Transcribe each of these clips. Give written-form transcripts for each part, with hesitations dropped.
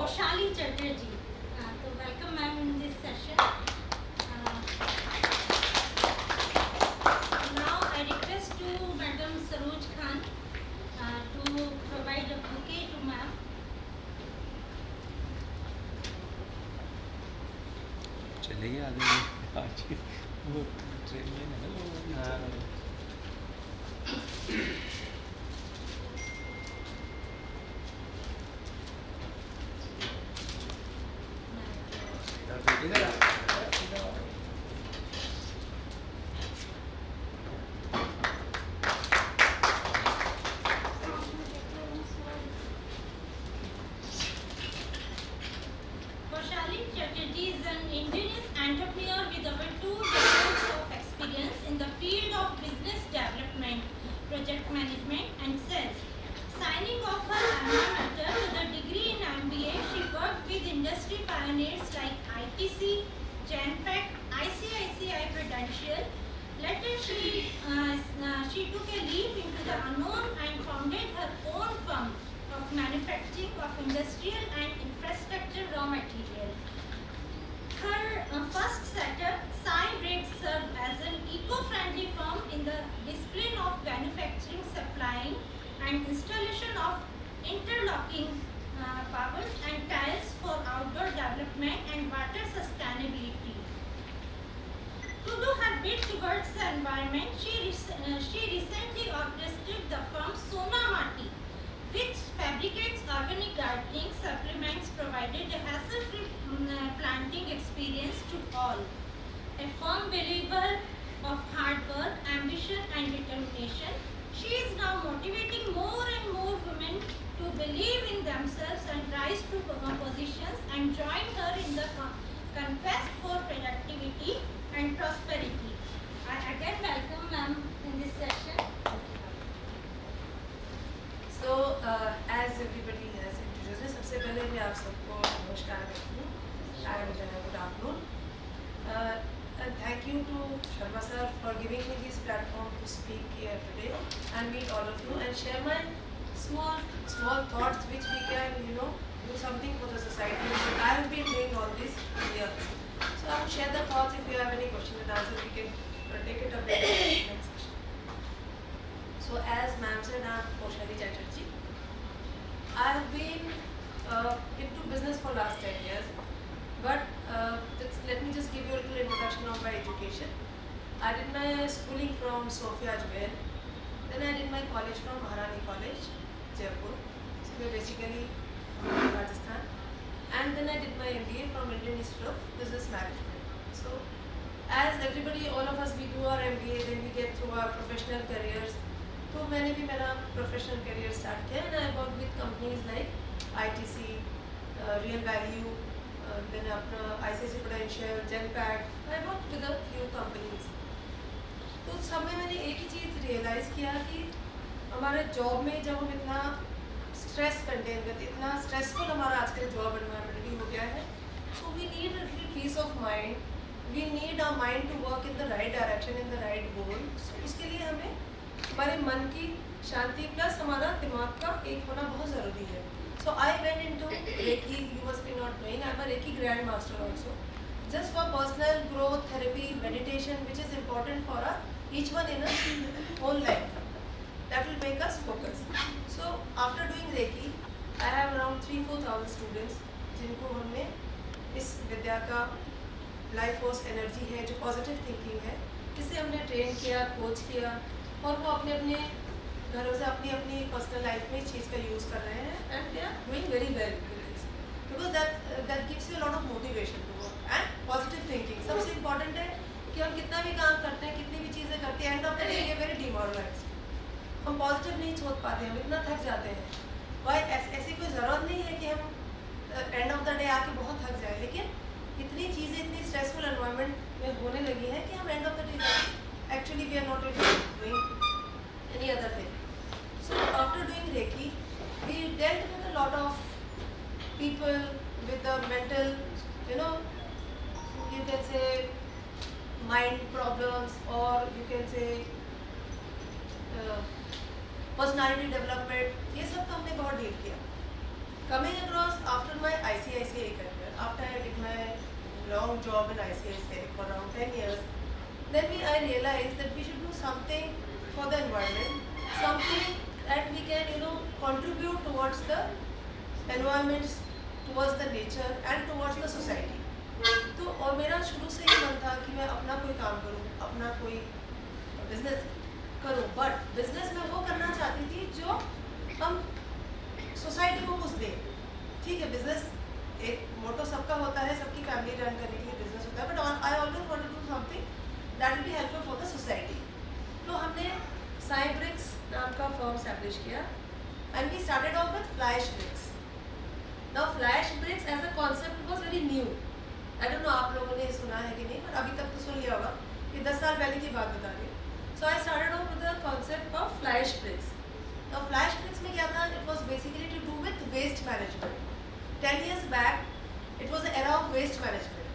Poshali Chatterjee. So welcome ma'am in this session. Now I request to Madam Saroj Khan to provide a bouquet to ma'am. चले गए आदमी आज वो train में है ना लोग Poshali Chatterjee is an ingenious entrepreneur with over 2 decades of experience in the field of business development, project management and sales. Signing off her alma mater with a degree in MBA, she worked with industry pioneers like ITC, Genpact, ICICI Prudential. Later, she took a leap into the unknown and founded her own firm of manufacturing of industrial and infrastructure raw material. Her first setup, Sai Briggs, served as an eco-friendly firm in the discipline of manufacturing, supplying and installation of interlocking powers and tiles for outdoor development and water sustainability. To do her bit towards the environment, she recently orchestrated the firm Sona Mati, which fabricates organic gardening supplements, provided a hassle-free planting experience to all. A firm believer of hard work, ambition and determination, she is now motivating more and more women to believe in themselves and rise to positions and join her in the conquest for productivity and prosperity. I again welcome ma'am in this session. So, as everybody has introduced me, सबसे पहले मैं आप सबको नमस्कार करती हूँ and good afternoon. And thank you to Sharma sir for giving me this platform to speak here today and meet all of you and share my small thoughts which we can do something for the society. I have been doing all this years. So I will share the thoughts. If you have any question and answer, we can take it up in the next session. So as ma'am said, I am Poshali Chatterjee. I have been into business for last 10 years, but let me just give you a little introduction of my education. I did my schooling from Sophia Ajmer, then I did my college from Maharani College, Jaipur, so basically Rajasthan, and then I did my MBA from Indian Institute of Business Management. So as everybody, all of us, we do our MBA, then we get through our professional careers. तो मैंने भी मेरा professional career start किया and I work with companies like ITC, Real Value, then अपना ICICI Prudential, Genpact, I work with a few companies. तो सब में मैंने एक ही चीज़ रियलाइज़ किया कि हमारे जॉब में जब हम इतना स्ट्रेस कंटेन करते, इतना स्ट्रेसफुल हमारा आजकल जॉब एनवायरनमेंट भी हो गया है, so we need a little peace of mind, we need our mind to work in the right direction, in the right goal. So उसके लिए हमें हमारे मन की शांति प्लस हमारा दिमाग का एक होना बहुत ज़रूरी है. So I went into reiki. You must be not knowing, I am a reiki grand master also, just for personal growth, therapy, meditation, which is important for our each one in a whole life. That will make us focus. So after doing reiki I have around 3-4,000 students जिनको हमने इस विद्या का life force energy है, जो positive thinking है, जिसे हमने train किया, कोच किया, और वो अपने अपने घरों से अपनी अपनी पर्सनल लाइफ में इस चीज़ का यूज़ कर रहे हैं and they are doing very well because that gives you lot of motivation to work and positive thinking. सबसे इम्पॉर्टेंट है कि हम कितना भी काम करते हैं, कितनी भी चीज़ें करते हैं, end of the day we are very demoralised. हम पॉजिटिव नहीं सोच पाते, हम इतना थक जाते हैं. भाई ऐसी कोई ज़रूरत नहीं है कि हम एंड ऑफ द डे आके बहुत थक जाए, लेकिन इतनी चीज़ें इतनी स्ट्रेसफुल एनवायरनमेंट में होने लगी है कि हम and of the day actually we are not really doing any other thing. So after doing Reiki, we dealt with a lot of people with the mental, you can say mind problems, or you can say personality development, ये सब तो हमने बहुत deal किया. Coming across after my ICICI career, after I did my long job in ICICI for around 10 years, then I realized that we should do something for the environment, something that we can, contribute towards the environment, towards the nature and towards the society. तो और मेरा शुरू से ही मन था कि मैं अपना कोई काम करूं, अपना कोई बिजनेस करूं, बट बिजनेस में वो करना चाहती थी जो हम सोसाइटी को कुछ दें। ठीक है, बिजनेस एक मोटो सबका होता है, सबकी फैमिली रन करने के लिए बिजनेस होता है, but I always want to do something that will be helpful for the society. तो हमने साइब्रिक्स नाम का फर्म स्टैब्लिश किया and we started off with flash bricks. Now flash bricks as a concept was very new. I don't know आप लोगों ने सुना है कि नहीं, पर अभी तक तो सुन लिया होगा, कि 10 साल पहले की बात बता रही हूँ। So I started off with the concept of flash bricks. Now flash bricks में क्या था, it was basically to do with waste management. 10 years back it was the era of waste management,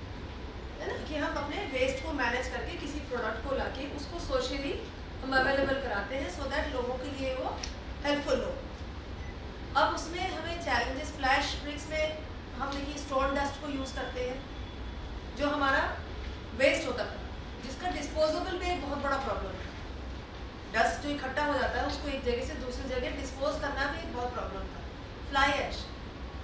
है ना, कि हम अपने वेस्ट को manage करके किसी प्रोडक्ट को लाके उसको सोशली हम अवेलेबल कराते हैं सो दैट लोगों के लिए वो हेल्पफुल हो। अब उसमें हमें चैलेंजेस, फ्लैश ब्रिक्स में हम देखिए स्टोन डस्ट को यूज़ करते हैं जो हमारा वेस्ट होता था, जिसका डिस्पोजेबल में एक बहुत बड़ा प्रॉब्लम है। डस्ट जो इकट्ठा हो जाता है उसको एक जगह से दूसरी जगह डिस्पोज करना भी एक बहुत प्रॉब्लम था। फ्लाई ऐश,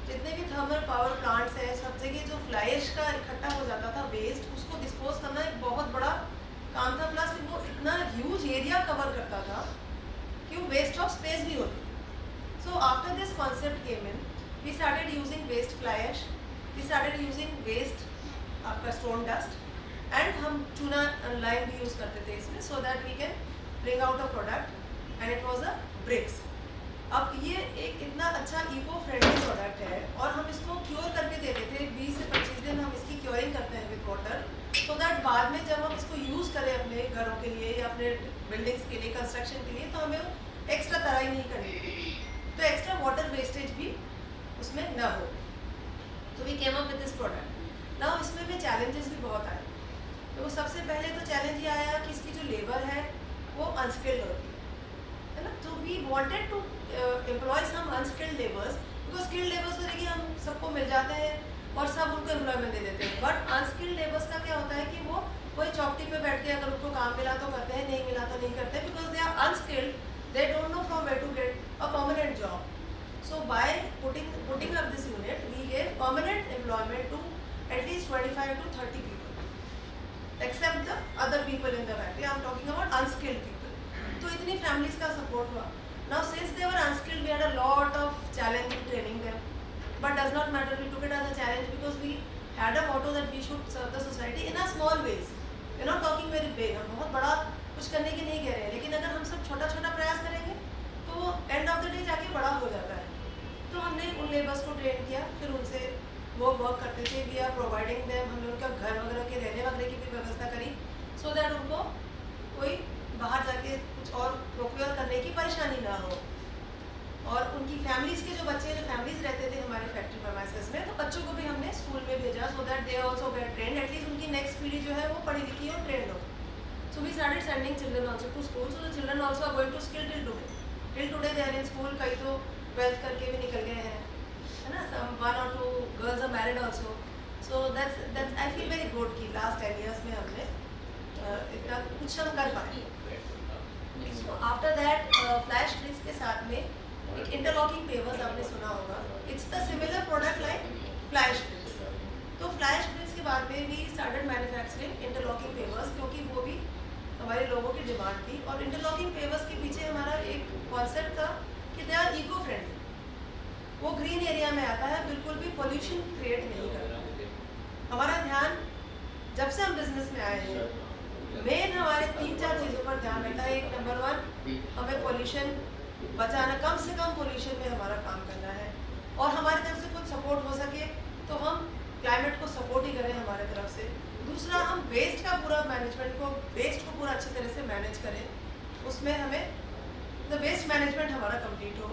जितने भी थर्मल पावर प्लांट्स हैं सब जगह जो फ्लाई ऐश का इकट्ठा हो जाता था वेस्ट, उसको डिस्पोज करना एक बहुत बड़ा काम था। प्लस वो इतना ह्यूज एरिया कवर करता था कि वो वेस्ट ऑफ स्पेस भी होती थी। So after this concept came in, we started using waste fly ash, we started using waste आपका स्टोन डस्ट एंड हम चूना लाइम भी यूज़ करते थे इसमें so that we can bring out a product and it was a bricks. अब ये एक इतना अच्छा इको फ्रेंडली प्रोडक्ट है और हम इसको क्योर करके देते थे, 20 से 25 दिन हम इसकी क्योरिंग करते हैं विद वाटर, सो दैट बाद में जब हम इसको यूज़ करें अपने घरों के लिए या अपने बिल्डिंग्स के लिए, कंस्ट्रक्शन के लिए, तो हमें एक्स्ट्रा तराई नहीं करनी पड़ेगी, तो एक्स्ट्रा वाटर वेस्टेज भी उसमें न हो। तो we came up with this product. Now इसमें भी चैलेंजेस भी बहुत आए। तो सबसे पहले तो चैलेंज ये आया कि इसकी जो लेबर है वो अनस्किल्ड होती है ना, तो we wanted to employ some unskilled labours, because skilled labours तो देखिए हम सबको मिल जाते हैं और सब उनको एम्प्लॉयमेंट दे देते हैं, बट अनस्किल्ड लेबर्स का क्या होता है कि वो कोई चौकटी पे बैठ के अगर उनको काम मिला तो करते हैं, नहीं मिला तो नहीं करते, because they are unskilled, they don't know from where to get a permanent job. So by putting up this unit, we gave permanent employment to at least 25 to 30 people, except the other people in the factory. I am talking about unskilled people. तो इतनी families का support हुआ। Now since they were unskilled, we had a lot of challenge in training them, but does not matter. We took it as a challenge because we had a motto that we should serve the society in a small ways. We're not talking very big. हम बहुत बड़ा कुछ करने की नहीं कह रहे हैं, लेकिन अगर हम सब छोटा छोटा प्रयास करेंगे तो वो एंड ऑफ द डे जाके बड़ा हो जाता है। तो हमने उन लेबर्स को ट्रेन किया, फिर उनसे वो वर्क करते थे, वी आर प्रोवाइडिंग देम, हमने उनका घर वगैरह के रहने वगैरह की भी व्यवस्था करी सो दैट उनको कोई बाहर जाके कुछ और प्रोक्योर करने की परेशानी ना हो। और उनकी फैमिलीज़ के जो बच्चे, जो फैमिलीज़ रहते थे हमारे फैक्ट्री प्रेमाइसेस में, तो बच्चों को भी हमने स्कूल में भेजा so that they also get trained, at least उनकी नेक्स्ट पीढ़ी जो है वो पढ़ी लिखी और ट्रेंड हो। So we started sending children also to school, so the children also are going to skill till today they are in school. कई तो 12th करके भी निकल गए हैं, है ना, some 1 or 2 girls are married also, so that's I feel very good कि last 10 years में हमने इतना कुछ हम कर पाए। So after that flash bricks के साथ में एक इंटरलॉकिंग पेवर्स आपने सुना होगा, it's the similar product like flash bricks. तो फ्लैश ब्रिक्स के बाद में we started manufacturing interlocking pavers, क्योंकि वो भी हमारे लोगों की डिमांड थी। और इंटरलॉकिंग पेवर्स के पीछे हमारा एक कॉन्सेप्ट था कि दे आर इको फ्रेंडली, वो ग्रीन एरिया में आता है, बिल्कुल भी पोल्यूशन क्रिएट नहीं करता। हमारा ध्यान जब से हम बिजनेस में आए हैं, मेन हमारे 3-4 चीज़ों पर ध्यान रहता है। एक नंबर 1, हमें पोल्यूशन बचाना, कम से कम पोल्यूशन में हमारा काम करना है, और हमारी तरफ से कुछ सपोर्ट हो सके तो हम क्लाइमेट को सपोर्ट ही करें हमारे तरफ से। दूसरा, हम वेस्ट का पूरा मैनेजमेंट को, वेस्ट को पूरा अच्छी तरह से मैनेज करें, उसमें हमें द वेस्ट मैनेजमेंट हमारा कंप्लीट हो,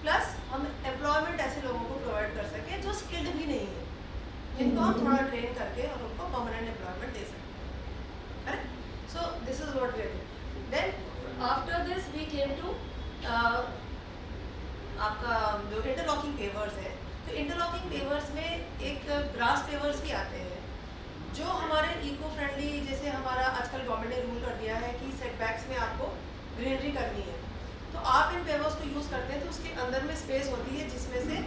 प्लस हम एम्प्लॉयमेंट ऐसे लोगों को प्रोवाइड कर सकें जो स्किल्ड भी नहीं है, जिनको हम थोड़ा ट्रेन करके और उनको परमानेंट एम्प्लॉयमेंट दे सकें, correct? So this is what we are doing. Then after this we came to आपका जो इंटरलॉकिंग पेवर्स है। तो इंटरलॉकिंग पेवर्स ग्रास पेवर्स भी आते हैं जो हमारे इको फ्रेंडली, जैसे हमारा आजकल गवर्नमेंट ने रूल कर दिया है कि सेटबैक्स में आपको ग्रीनरी करनी है, तो आप इन पेवर्स को यूज़ करते हैं तो उसके अंदर में स्पेस होती है जिसमें से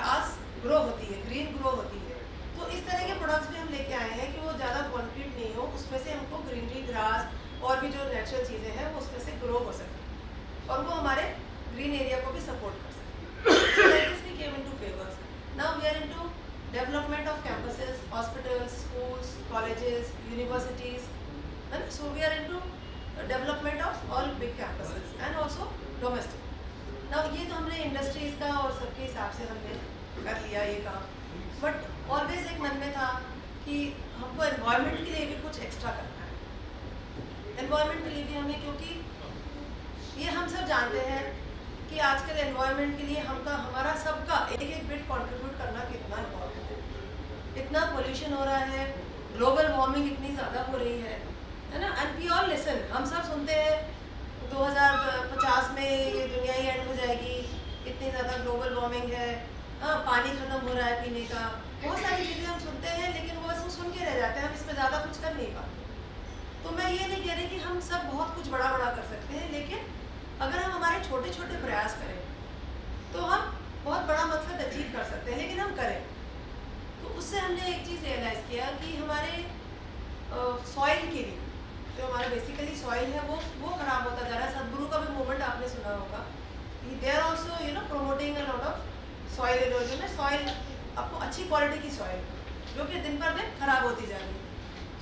घास ग्रो होती है, ग्रीन ग्रो होती है। तो इस तरह के प्रोडक्ट्स भी हम लेके आए हैं कि वो ज़्यादा कॉन्क्रीट नहीं हो, उसमें से हमको ग्रीनरी, ग्रास और भी जो नेचुरल चीज़ें हैं वो उसमें से ग्रो हो सके और वो हमारे ग्रीन एरिया को भी सपोर्ट कर सके। So like this we came into pavers. Now we are into development of campuses, hospitals, schools, colleges, universities, and so we are into development of all big campuses and also domestic. Now ये तो हमने industries का और सबके हिसाब से हमने कर लिया ये काम, बट ऑलवेज एक मन में था कि हमको एनवायरनमेंट के लिए भी कुछ एक्स्ट्रा करना है। एनवायरनमेंट के लिए भी हमें, क्योंकि ये हम सब जानते हैं कि आजकल एनवायरनमेंट के लिए हमारा सबका एक एक बिट कंट्रीब्यूट करना कितना इम्पोर्टेंट है। इतना पोल्यूशन हो रहा है, ग्लोबल वार्मिंग इतनी ज़्यादा हो रही है ना, एंड वी ऑल लिसन, हम सब सुनते हैं 2050 में ये दुनिया ही एंड हो जाएगी, इतनी ज़्यादा ग्लोबल वार्मिंग है, हाँ पानी ख़त्म हो रहा है पीने का, बहुत सारी चीज़ें हम सुनते हैं लेकिन वो बस सुन के रह जाते हैं, हम इसमें ज़्यादा कुछ कर नहीं पाते। तो मैं ये नहीं कह रही कि हम सब बहुत कुछ बड़ा बड़ा कर सकते हैं, लेकिन अगर हम हमारे छोटे छोटे प्रयास करें तो हम बहुत बड़ा मकसद अचीव कर सकते हैं, लेकिन हम करें। तो उससे हमने एक चीज़ रियलाइज़ किया कि हमारे सॉइल के लिए, जो हमारा बेसिकली सॉइल है वो ख़राब होता जा रहा है। सदगुरु का भी मूवमेंट आपने सुना होगा, they are also promoting a lot of soil erosion है। सॉइल आपको अच्छी क्वालिटी की सॉइल जो कि दिन पर दिन खराब होती जा रही है।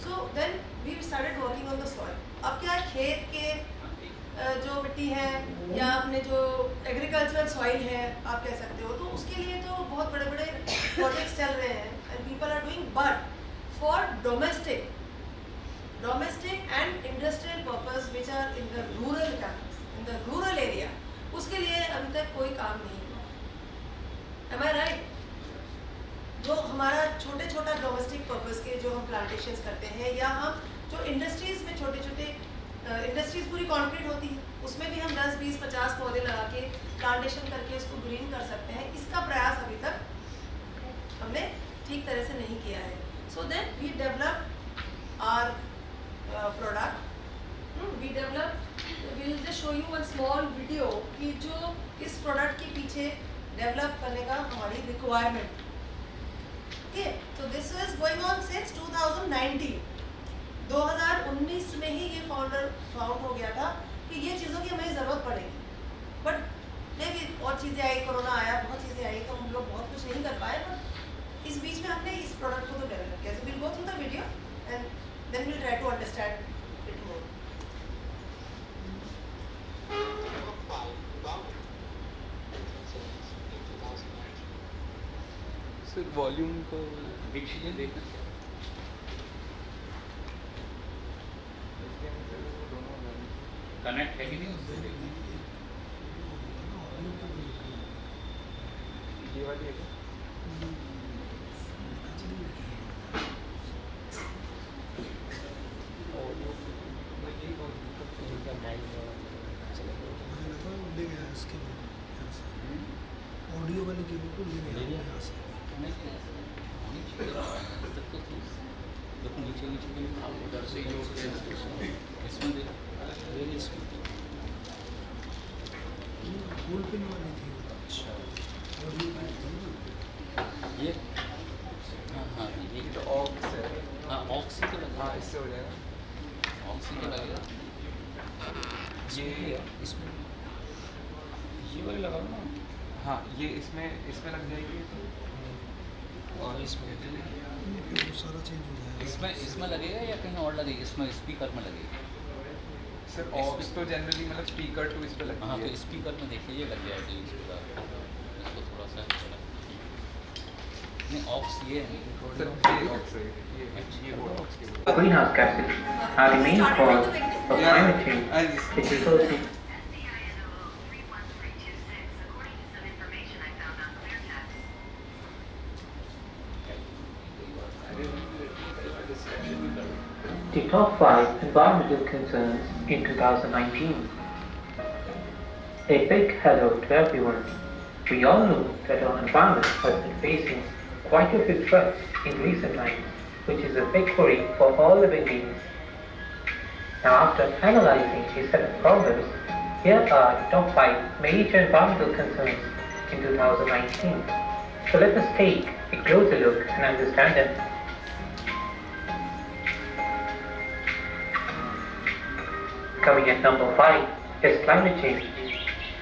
So then we started working on the soil. अब क्या है, खेत के जो मिट्टी है या अपने जो एग्रीकल्चरल सॉइल है आप कह सकते हो, तो उसके लिए तो बहुत बड़े बड़े प्रोजेक्ट्स चल रहे हैं and people are doing, but for domestic and industrial purpose which are in the rural campus, in the rural area, उसके लिए अभी तक कोई काम नहीं हुआ। Am I right? जो हमारा छोटे छोटा डोमेस्टिक पर्पस के जो हम प्लांटेशंस करते हैं, या हम जो इंडस्ट्रीज़ में छोटे छोटे इंडस्ट्रीज़ पूरी कॉन्क्रीट होती है, उसमें भी हम 10, 20, 50 पौधे लगा के प्लांटेशन करके उसको ग्रीन कर सकते हैं। इसका प्रयास अभी तक हमने ठीक तरह से नहीं किया है। So then we develop our product, we will just show you one small video कि जो इस प्रोडक्ट के पीछे डेवलप करने का हमारी रिक्वायरमेंट। ओके, तो this is going on since 2019। 2019 में ही ये फाउंड हो गया था कि ये चीज़ों की हमें ज़रूरत पड़ेगी, बट मे भी और चीज़ें आई, कोरोना आया, बहुत चीज़ें आई, तो हम लोग बहुत कुछ नहीं कर पाए, बट इस बीच में हमने इस प्रोडक्ट को तो डेवलप किया। So will go through the video and then will try to understand it more. Sir volume को देखना कनेक्ट है कि नहीं उससे देखना। ये वाली है क्या? ऑडियो वाले केबल को ले गया यहाँ से। देखो नीचे नीचे उधर से जो इसमें गोल पिन वाली थी। अच्छा ऑडियो वाली थी ना। ये हाँ ये तो ऑक्स है। हाँ ऑक्सी तो लगा। हाँ इससे हो जाएगा। ऑक्सी तो लगेगा। ये इसमें ये वाली लगा लो ना। हाँ ये इसमें लग जाएगी और इसमें फिर वो सारा चेंज हो जाएगा। इसमें लगेगा या कहीं और लगेगी? इसमें स्पीकर में लगेगी। सर ऑक्स तो जनरली मतलब स्पीकर टू इस पे लगती हाँ है। तो स्पीकर में देख लीजिए लग जाएगा स्पीकर। इसको थोड़ा सा नहीं ऑक्स ये है। सर ये ऑक्स है, ये वो ऑक्स के वो। Greenhouse gases are the main cause of climate change, which results in the top 5 environmental concerns in 2019. A big hello to everyone. We all know that our environment has been facing quite a few threats in recent times, which is a big worry for all living beings. Now, after analyzing these set of problems, here are the top 5 major environmental concerns in 2019. So let us take a closer look and understand them. Coming at number 5 is climate change.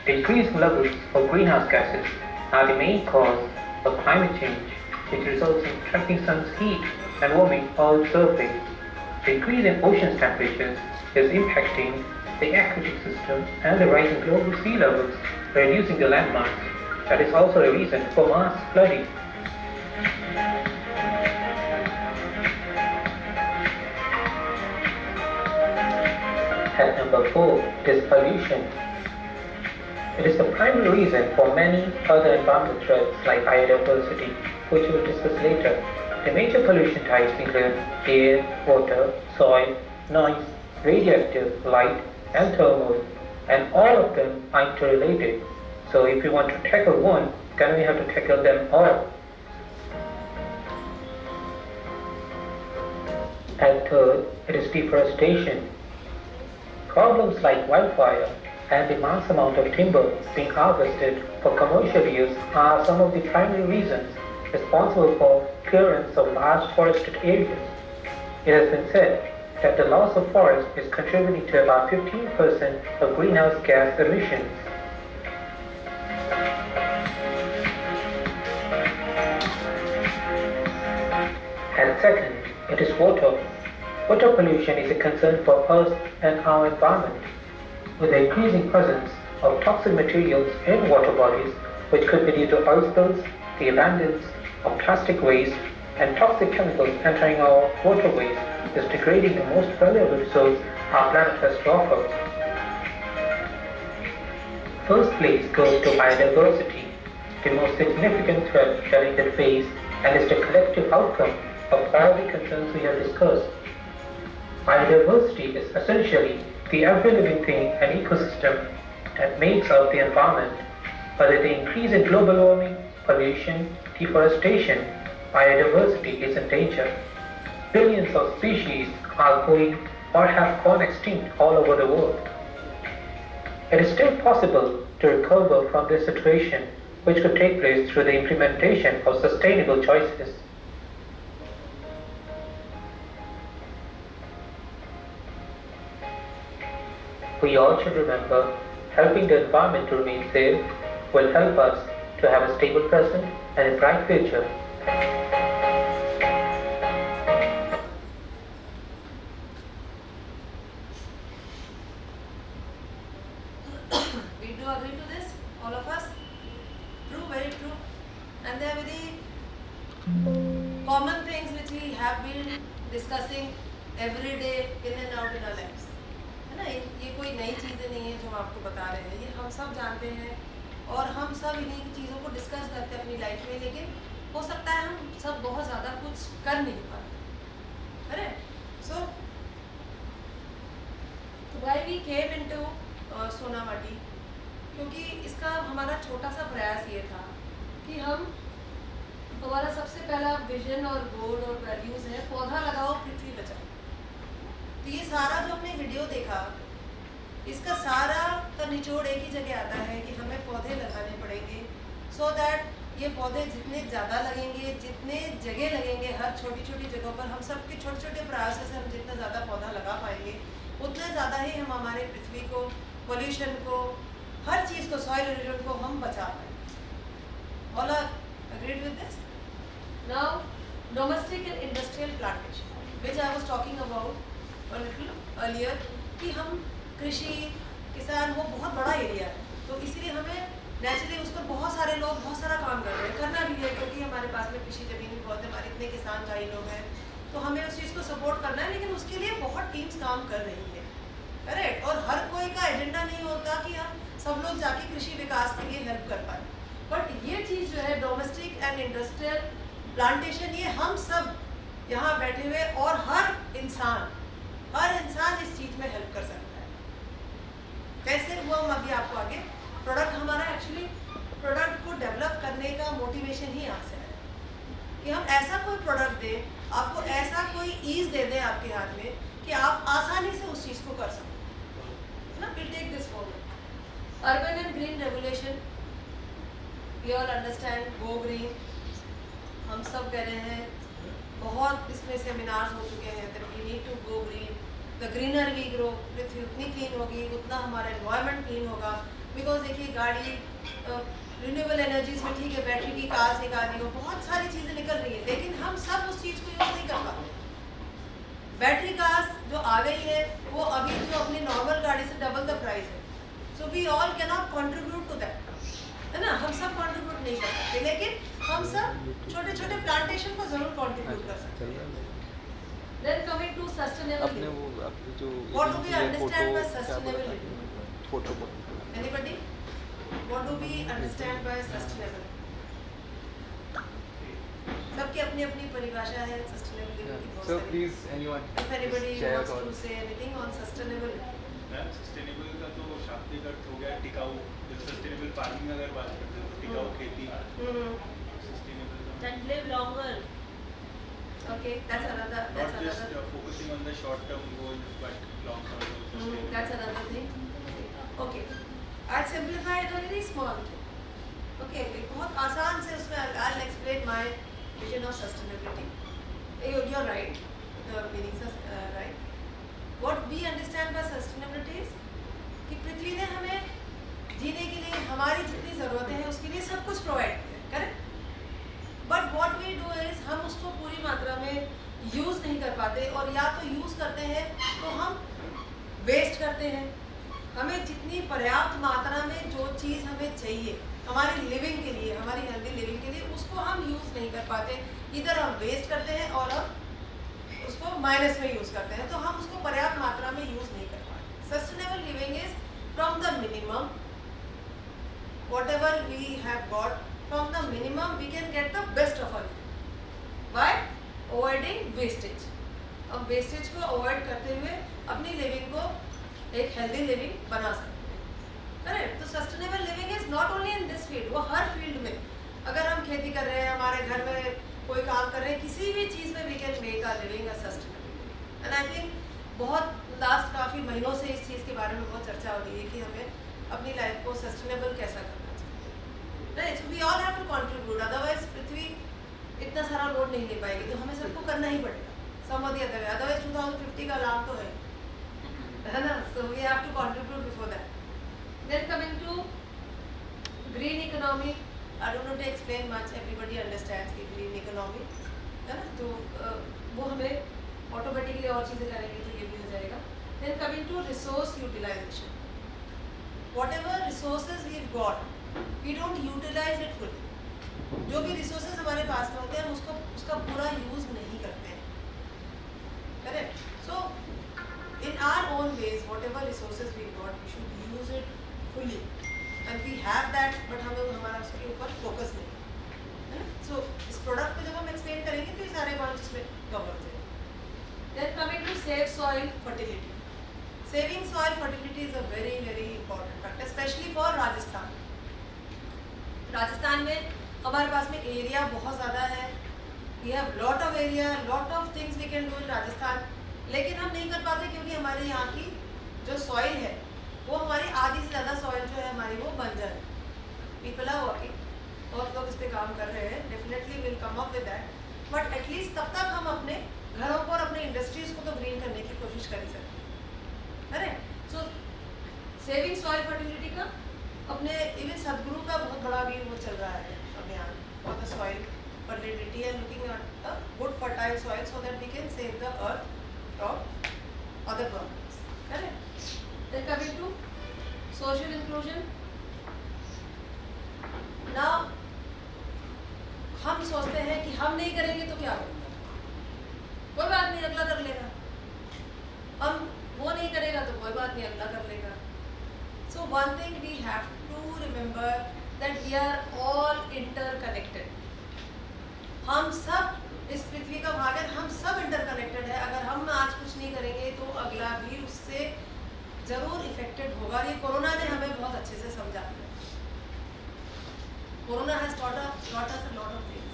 The increasing levels of greenhouse gases are the main cause of climate change, which results in trapping sun's heat and warming Earth's surface. The increase in ocean's temperatures is impacting the aquatic system, and the rising global sea levels reducing the landmass. That is also a reason for mass flooding. At number 4 is pollution. It is the primary reason for many other environmental threats like biodiversity, which we will discuss later. The major pollution types include air, water, soil, noise, radioactive, light, and thermal, and all of them are interrelated. So if you want to tackle one, then we have to tackle them all. And third, it is deforestation. Problems like wildfire and the mass amount of timber being harvested for commercial use are some of the primary reasons responsible for clearance of large forested areas. It has been said that the loss of forest is contributing to about 15% of greenhouse gas emissions. And second, it is water. Water pollution is a concern for us and our environment. With the increasing presence of toxic materials in water bodies, which could be due to oil spills, the abundance of plastic waste, and toxic chemicals entering our waterways, is degrading the most valuable resource our planet has to offer. First place goes to biodiversity, the most significant threat challenger face, and is the collective outcome of all the concerns we have discussed. Biodiversity is essentially the every living thing and ecosystem that makes up the environment. Whether the increase in global warming, pollution, deforestation, biodiversity is in danger. Billions of species are going or have gone extinct all over the world. It is still possible to recover from this situation, which could take place through the implementation of sustainable choices. We all should remember, helping the environment to remain safe will help us to have a stable present and a bright future. We do agree to this, all of us? True, very true. And there are very common things which we have been discussing every day in and out in our lives. है ना, ये कोई नई चीज़ें नहीं है जो हम आपको बता रहे हैं, ये हम सब जानते हैं और हम सब इन्हीं चीज़ों को डिस्कस करते हैं अपनी लाइफ में, लेकिन हो सकता है हम सब बहुत ज़्यादा कुछ कर नहीं पाते. Correct. So why we came into Sonamati, क्योंकि इसका हमारा छोटा सा प्रयास ये था कि हमारा सबसे पहला विजन और गोल और वैल्यूज़ है पौधा लगाओ पृथ्वी बचाओ. तो ये सारा जो हमने वीडियो देखा, इसका सारा का निचोड़ एक ही जगह आता है कि हमें पौधे लगाने पड़ेंगे, सो दैट ये पौधे जितने ज़्यादा लगेंगे, जितने जगह लगेंगे, हर छोटी छोटी जगहों पर हम सबके छोटे छोटे प्रयासों से हम जितना ज़्यादा पौधा लगा पाएंगे, उतना ज़्यादा ही हम हमारे पृथ्वी को, पोल्यूशन को, हर चीज़ को, सॉइल इरोजन को हम बचा पाएंगे. All are agreed with this? Now domestic and industrial plantation, which I was talking about a little earlier, कि हम कृषि, किसान, वो बहुत बड़ा एरिया है, तो इसीलिए हमें नेचुरली उस पर बहुत सारे लोग बहुत सारा काम कर रहे हैं, करना भी है, क्योंकि हमारे पास में कृषि ज़मीन भी बहुत है, हमारे इतने किसान भाई लोग हैं, तो हमें उस चीज़ को सपोर्ट करना है, लेकिन उसके लिए बहुत टीम्स काम कर रही है. करेक्ट. और हर कोई का एजेंडा नहीं होता कि हम सब लोग जाके कृषि विकास के लिए हेल्प कर पाए, बट ये चीज़ जो है डोमेस्टिक एंड इंडस्ट्रियल प्लांटेशन, ये हम सब यहाँ बैठे हुए और हर इंसान इस चीज़ में हेल्प कर सकता है. कैसे हुआ हम अभी आपको आगे, प्रोडक्ट हमारा एक्चुअली प्रोडक्ट को डेवलप करने का मोटिवेशन ही यहाँ से है. कि हम ऐसा कोई प्रोडक्ट दें, आपको ऐसा कोई ईज दे दें आपके हाथ में कि आप आसानी से उस चीज़ को कर सकें ना. Will take this forward. Urban and green regulation, we all understand, go green. हम सब कह रहे हैं, बहुत इसमें सेमिनार्स हो चुके हैं that we need to go green. The greener we grow, पृथ्वी उतनी क्लीन होगी उतना हमारा एनवायरनमेंट क्लीन होगा. बिकॉज देखिए गाड़ी रिन्यूएबल एनर्जीज में ठीक है, बैटरी की कार्स निकाली हो, बहुत सारी चीज़ें निकल रही है, लेकिन हम सब उस चीज़ को यूज़ नहीं कर पाते. बैटरी कार्स जो आ गई है वो अभी जो अपनी नॉर्मल गाड़ी से डबल द प्राइस है. So we all can not contribute to that, है ना. हम सब कॉन्ट्रीब्यूट नहीं कर सकते, लेकिन हम सब छोटे छोटे प्लांटेशन को जरूर कॉन्ट्रीब्यूट कर सकते हैं. Then coming to sustainable अपने living. वो अपने जो What do we ये understand by फोटो क्या sustainable बोला था? living? फोटो को Anybody? What do we understand by sustainable? सबकी अपनी अपनी परिभाषा है sustainable living की बहुत So सारी. please anyone If anybody share wants your to say anything on sustainable living. Ma'am sustainable का तो शाब्दिक अर्थ हो गया टिकाऊ. सस्टेनेबल फार्मिंग अगर बात करते हैं तो टिकाऊ खेती. Sustainable That live longer. Okay, that's another. not just focusing on the short term goals but long term goals. That's another thing. Okay, I'll simplify it a very small thing. Okay, बहुत आसान से उसमें I'll explain my vision of sustainability. You're right. The meanings are right. What we understand by sustainability is कि पृथ्वी ने हमें जीने के लिए हमारी जितनी ज़रूरतें हैं उसके लिए सब कुछ प्रोवाइड किया, correct. But what we do is हम उसको पूरी मात्रा में यूज़ नहीं कर पाते, और या तो यूज़ करते हैं तो हम वेस्ट करते हैं. हमें जितनी पर्याप्त मात्रा में जो चीज़ हमें चाहिए हमारी लिविंग के लिए, हमारी हेल्दी लिविंग के लिए, उसको हम यूज़ नहीं कर पाते. इधर हम वेस्ट करते हैं और हम उसको माइनस में यूज़ करते हैं, तो हम उसको पर्याप्त मात्रा में यूज़ नहीं कर पाते. Sustainable living is from the minimum whatever we have got, from the minimum we can get the best of our by avoiding wastage. अब wastage को avoid करते हुए अपनी living को एक healthy living बना सकते हैं, करेक्ट. तो sustainable living is not only in this field, वो हर field में, अगर हम खेती कर रहे हैं, हमारे घर में कोई काम कर रहे हैं, किसी भी चीज़ में we can make our living a sustainable living. And I think बहुत लास्ट काफ़ी महीनों से इस चीज़ के बारे में बहुत चर्चा हो रही है कि हमें अपनी लाइफ को सस्टेनेबल कैसा करना चाहिए, right. So we all have to contribute, otherwise पृथ्वी इतना सारा लोड नहीं ले पाएगी, तो हमें सबको करना ही पड़ेगा some of the other way. Otherwise 2050 का अलार्म तो है ना. So we have to contribute before that. Then coming to green economy, I don't know to explain much, everybody understands कि ग्रीन इकोनॉमी है ना. तो वो हमें ऑटोमेटिकली और चीज़ें करेंगे तो ये भी हो जाएगा. Then coming to resource utilization, whatever resources we've got, we don't utilize it fully. जो भी resources हमारे पास में होते हैं हम उसका पूरा यूज़ नहीं करते हैं, correct. So in our own ways, whatever resources we've got, we should use it fully, and we have that, but हमारा उसके ऊपर फोकस नहीं है ना. So इस प्रोडक्ट को जब हम एक्सप्लेन करेंगे तो ये सारे पॉइंट्स इसमें कवर हो जाएंगे. Then coming to save soil fertility. Saving soil fertility is a very very important factor, especially for Rajasthan. Rajasthan में हमारे पास में एरिया बहुत ज़्यादा है. We have lot of area, lot of things we can do in Rajasthan, लेकिन हम नहीं कर पाते क्योंकि हमारे यहाँ की जो सॉइल है वो हमारी आधी से ज़्यादा सॉइल जो है हमारी वो बंजर है. People are working, बहुत लोग इस पे काम कर रहे हैं, definitely will come up with that, but at least तब तक हम अपने घरों को और अपने इंडस्ट्रीज़ को तो ग्रीन करने की कोशिश कर ही सकते हैं, करेक्ट. सो सेविंग सॉइल फर्टिलिटी का अपने इवन सदगुरु का बहुत बड़ा भी वो चल रहा है अभियान for the soil fertility and looking at a good fertile soil so that we can save the earth from other problems, correct. Then coming to social inclusion. Now हम सोचते हैं कि हम नहीं करेंगे तो क्या होगा, कोई बात नहीं अगला कर लेगा. हम वो नहीं करेगा तो कोई बात नहीं अगला कर लेगा. So one thing we have to remember that we are all interconnected. हम सब इस पृथ्वी का भाग है, हम सब इंटरकनेक्टेड है. अगर हम आज कुछ नहीं करेंगे तो अगला भी उससे ज़रूर इफेक्टेड होगा. ये कोरोना ने हमें बहुत अच्छे से समझा दिया. Corona has taught us a lot of things.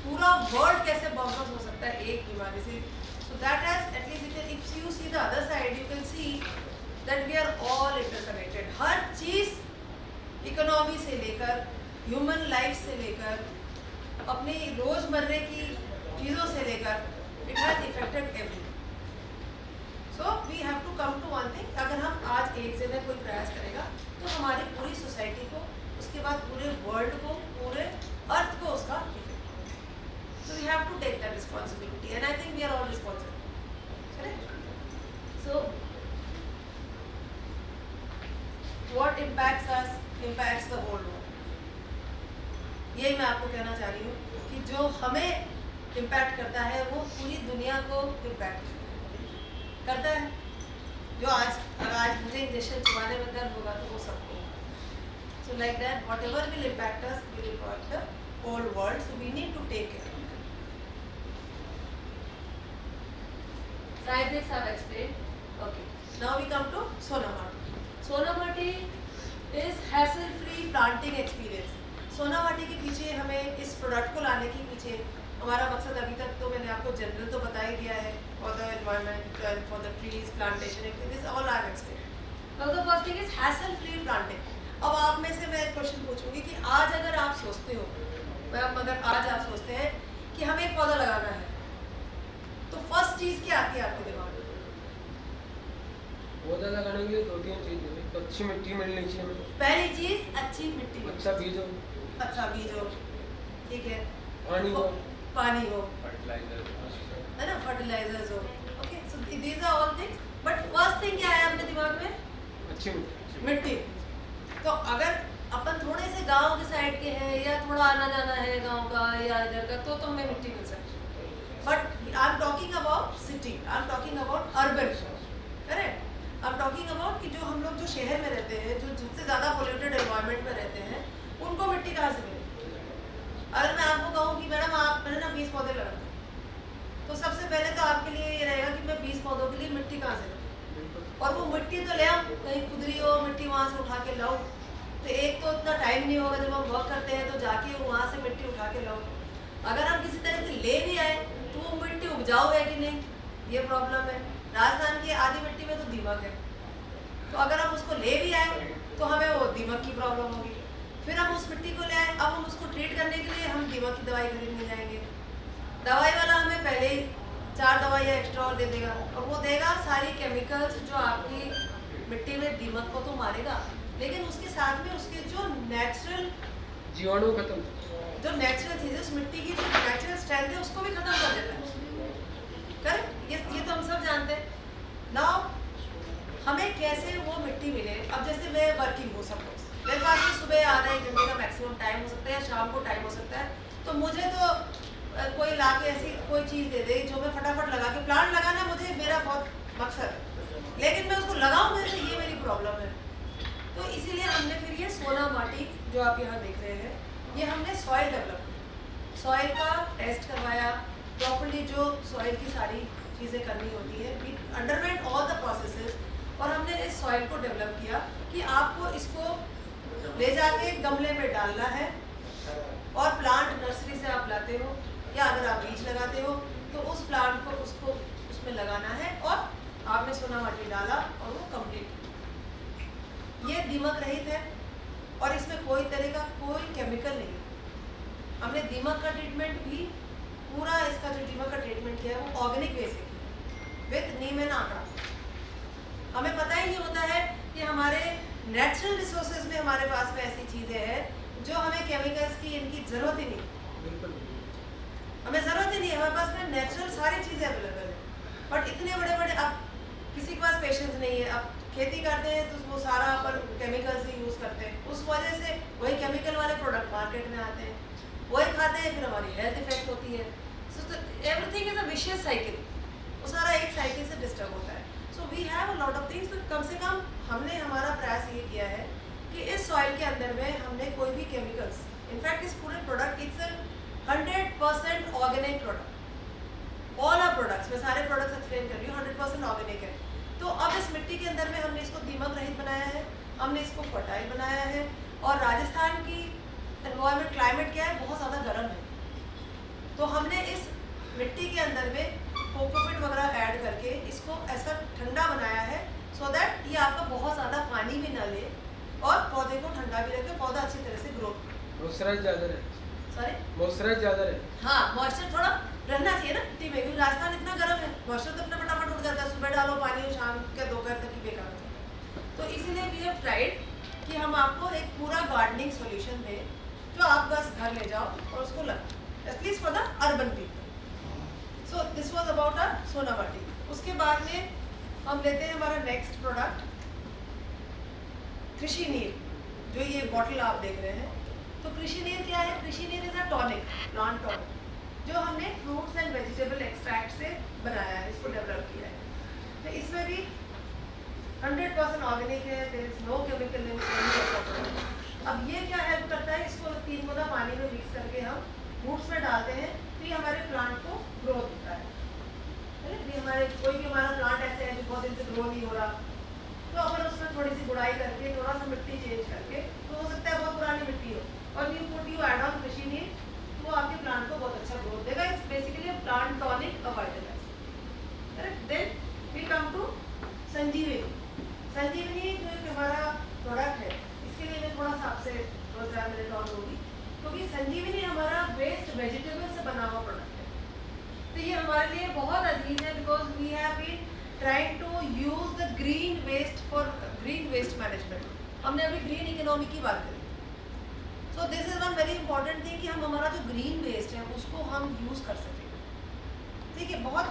पूरा वर्ल्ड कैसे बॉम्बर्स हो सकता है एक बीमारी से. So that has at least if you see the other side, you can see that we are all interconnected. हर चीज इकोनॉमी से लेकर ह्यूमन लाइफ से लेकर अपनी रोजमर्रे की चीज़ों से लेकर it has affected everyone. So we have to come to one thing. अगर हम आज एक जगह कोई प्रयास करेगा तो हमारी पूरी सोसाइटी को, उसके बाद पूरे वर्ल्ड को, पूरे अर्थ को उसका इफेक्ट होगा. So we have to take that responsibility and I think we are all responsible. So what impacts us impacts the whole world. यही मैं आपको कहना चाह रही हूँ कि जो हमें इम्पैक्ट करता है वो पूरी दुनिया को इम्पैक्ट करता है. जो आज मुझे इंजेक्शन चुभाने में दर्द होगा तो वो सबको. So like that whatever will impact us will impact the whole world. So we need to take care. Scientists have explained. Okay. Now we come to Sonamati. Sonamati is hassle-free planting experience. सोनामाटी के पीछे हमें इस product को लाने के पीछे हमारा मकसद अभी तक तो मैंने आपको जनरल तो बता ही दिया है. For the environment and for the trees plantation this all I have explained. Now the first thing is hassle free planting. अब आप में से मैं एक क्वेश्चन पूछूंगी कि आज अगर आप सोचते हो, अगर आज आप सोचते हैं कि हमें एक पौधा लगाना है तो फर्स्ट चीज क्या आती है आपके दिमाग में? पौधा लगाने के लिए 2-3 चीजें. तो अच्छी मिट्टी मिलनी चाहिए हमें. पहली चीज अच्छी मिट्टी, अच्छा बीज हो, अच्छा बीज हो, ठीक है, पानी हो, फर्टिलाइजर है ना, फर्टिलाइजर्स हो. Okay, so these are all things. But first thing क्या है आपके दिमाग में? अच्छी मिट्टी. मिट्टी. तो अगर अपन थोड़े से गांव के साइड के हैं या थोड़ा आना जाना है गांव का या इधर का तो हमें मिट्टी मिल सकती है. But I am talking about city, I am talking about urban. Correct. I am talking about कि जो हम लोग जो शहर में रहते हैं, जो सबसे ज़्यादा पोल्यूटेड एनवायरनमेंट में रहते हैं, उनको मिट्टी कहाँ से मिलेगी? अगर मैं आपको कहूँ कि मैडम आप मैंने ना 20 पौधे लगाए, तो सबसे पहले तो आपके लिए ये रहेगा कि मैं 20 पौधों के लिए मिट्टी कहाँ से लाऊँ. और वो मिट्टी तो ले आऊँ, कहीं खुदरी हो मिट्टी वहाँ से उठा के लाऊँ, तो एक तो इतना टाइम नहीं होगा. जब हम वर्क करते हैं तो जाके वहाँ से मिट्टी उठा के लाऊँ. अगर हम किसी तरह से ले भी आए तो वो मिट्टी उपजाऊ है कि नहीं, ये प्रॉब्लम है. राजस्थान की आधी मिट्टी में तो दीमक है, तो अगर हम उसको ले भी आए तो हमें वो दीमक की प्रॉब्लम होगी. फिर हम उस मिट्टी को ले आए, अब हम उसको ट्रीट करने के लिए हम दीमक की दवाई खरीदने जाएंगे. दवाई वाला हमें पहले ही 4 दवाइयाँ एक्स्ट्रा और दे देगा, और वो देगा सारी केमिकल्स जो आपकी मिट्टी में दीमक को तो मारेगा, लेकिन उसके साथ में उसके जो नेचुरल जीवाणु खत्म, जो नेचुरल चीज़ें उस मिट्टी की जो नेचुरल स्ट्रेंथ है उसको भी खत्म कर देता है. करेक्ट. ये तो हम सब जानते हैं. नाउ हमें कैसे वो मिट्टी मिले? अब जैसे मैं वर्किंग हूँ, सपोज मेरे पास में सुबह आधा 1 घंटे का मैक्सिमम टाइम हो सकता है या शाम को टाइम हो सकता है, तो मुझे तो कोई ला के ऐसी कोई चीज़ दे दे जो मैं फटाफट लगा के, प्लांट लगाना मुझे मेरा बहुत मकसद है, लेकिन मैं उसको लगाऊँ कैसे, ये मेरी प्रॉब्लम है. तो इसीलिए हमने फिर ये सोनामाटी जो आप यहाँ देख रहे हैं, ये हमने सॉइल डेवलप, सॉइल का टेस्ट करवाया प्रॉपर्ली, जो सॉइल की सारी चीज़ें करनी होती है. We underwent all the processes, और हमने इस सॉइल को डेवलप किया कि आपको इसको ले जाके गमले में डालना है, और प्लांट नर्सरी से आप लाते हो या अगर आप बीज लगाते हो तो उस प्लांट को उसको उसमें लगाना है, और आपने सोनामाटी डाला और वो कंप्लीट. ये दीमक रहित है और इसमें कोई तरह का कोई केमिकल नहीं. हमने दीमक का ट्रीटमेंट भी पूरा, इसका जो दीमक का ट्रीटमेंट किया है वो ऑर्गेनिक वे से किया विथ नीम एंड आटा. हमें पता ही नहीं होता है कि हमारे नेचुरल रिसोर्सेज में हमारे पास में ऐसी चीज़ें हैं जो हमें केमिकल्स की इनकी ज़रूरत ही नहीं. बिल्कुल हमें ज़रूरत ही नहीं है, हमारे पास में नेचुरल सारी चीज़ें अवेलेबल है. बट इतने बड़े बड़े, अब किसी के पास पेशेंस नहीं है, अब खेती करते हैं तो वो सारा अपन केमिकल्स ही यूज़ करते हैं, उस वजह से वही केमिकल वाले प्रोडक्ट मार्केट में आते हैं, वही खाते हैं, फिर हमारी हेल्थ इफेक्ट होती है. So everything is a vicious cycle, वो सारा एक साइकिल से डिस्टर्ब होता है. So we have a lot of things. तो कम से कम हमने हमारा प्रयास ये किया है कि इस सॉइल के अंदर में हमने कोई भी केमिकल्स, इनफैक्ट इस पूरे product it's 100% organic product. All our products, मैं सारे प्रोडक्ट्स एक्सप्लेन कर रही हूँ, 100% ऑर्गेनिक है. तो अब इस मिट्टी के अंदर में हमने इसको दीमक रहित बनाया है, हमने इसको फर्टाइल बनाया है. और राजस्थान की एनवायरनमेंट क्लाइमेट क्या है, बहुत ज़्यादा गर्म है, तो हमने मॉइस्चराइज ज़्यादा रहे, सॉरी मॉइस्चराइज ज़्यादा रहे। हाँ मॉइस्चर थोड़ा रहना चाहिए ना मिट्टी में, क्योंकि राजस्थान इतना गर्म है, मॉइस्चर तो अपना फटाफट उड़ जाता है, सुबह डालो पानी शाम के दोपहर तक ही बेकार हो जाता है। तो इसीलिए वी हैव ट्राइड कि हम आपको एक पूरा गार्डनिंग सॉल्यूशन दें जो आप बस घर ले जाओ और उसको लगाओ, at least for the urban people. So this was about a Sonamati. उसके बाद में हम लेते हैं हमारा नेक्स्ट प्रोडक्ट कृषि नीर, जो ये बॉटल आप देख रहे हैं। तो कृषि नीर क्या है? कृषि नीर is a tonic, plant tonic, जो हमने फ्रूट्स एंड वेजिटेबल एक्सट्रैक्ट से बनाया है, इसको डेवलप किया है। तो इसमें भी 100% ऑर्गेनिक है, there is no chemical in any of the product. अब ये क्या हेल्प करता है, इसको 3 गुना पानी में मिक्स करके हम रूट्स में डालते हैं तो ये हमारे प्लांट को ग्रोथ होता है। ये हमारे कोई भी हमारा प्लांट ऐसे है जो बहुत दिन से ग्रो नहीं हो रहा, तो अपन उसमें थोड़ी सी गुड़ाई करके थोड़ा सा मिट्टी चेंज करके, तो हो सकता है बहुत पुरानी मिट्टी हो, और यू ऐड ऑन कृषि नीर, तो आपके प्लांट को बहुत अच्छा ग्रोथ देगा। It's basically a plant tonic, a vitaliser. Correct. Then we come to Sanjeevani. Sanjeevani जो एक हमारा प्रोडक्ट है, इसके लिए मैं थोड़ा सा आपसे 2-4 मिनट और लूँगी, क्योंकि संजीवनी हमारा वेस्ट वेजिटेबल से बना हुआ प्रोडक्ट है। तो ये हमारे लिए बहुत अजीज है, because we have been trying to use the green waste for green waste management. हमने अभी ग्रीन इकोनॉमी की बात करी। So this is one very important thing कि हम हमारा जो ग्रीन वेस्ट है उसको हम यूज़ कर सकें। ठीक है, बहुत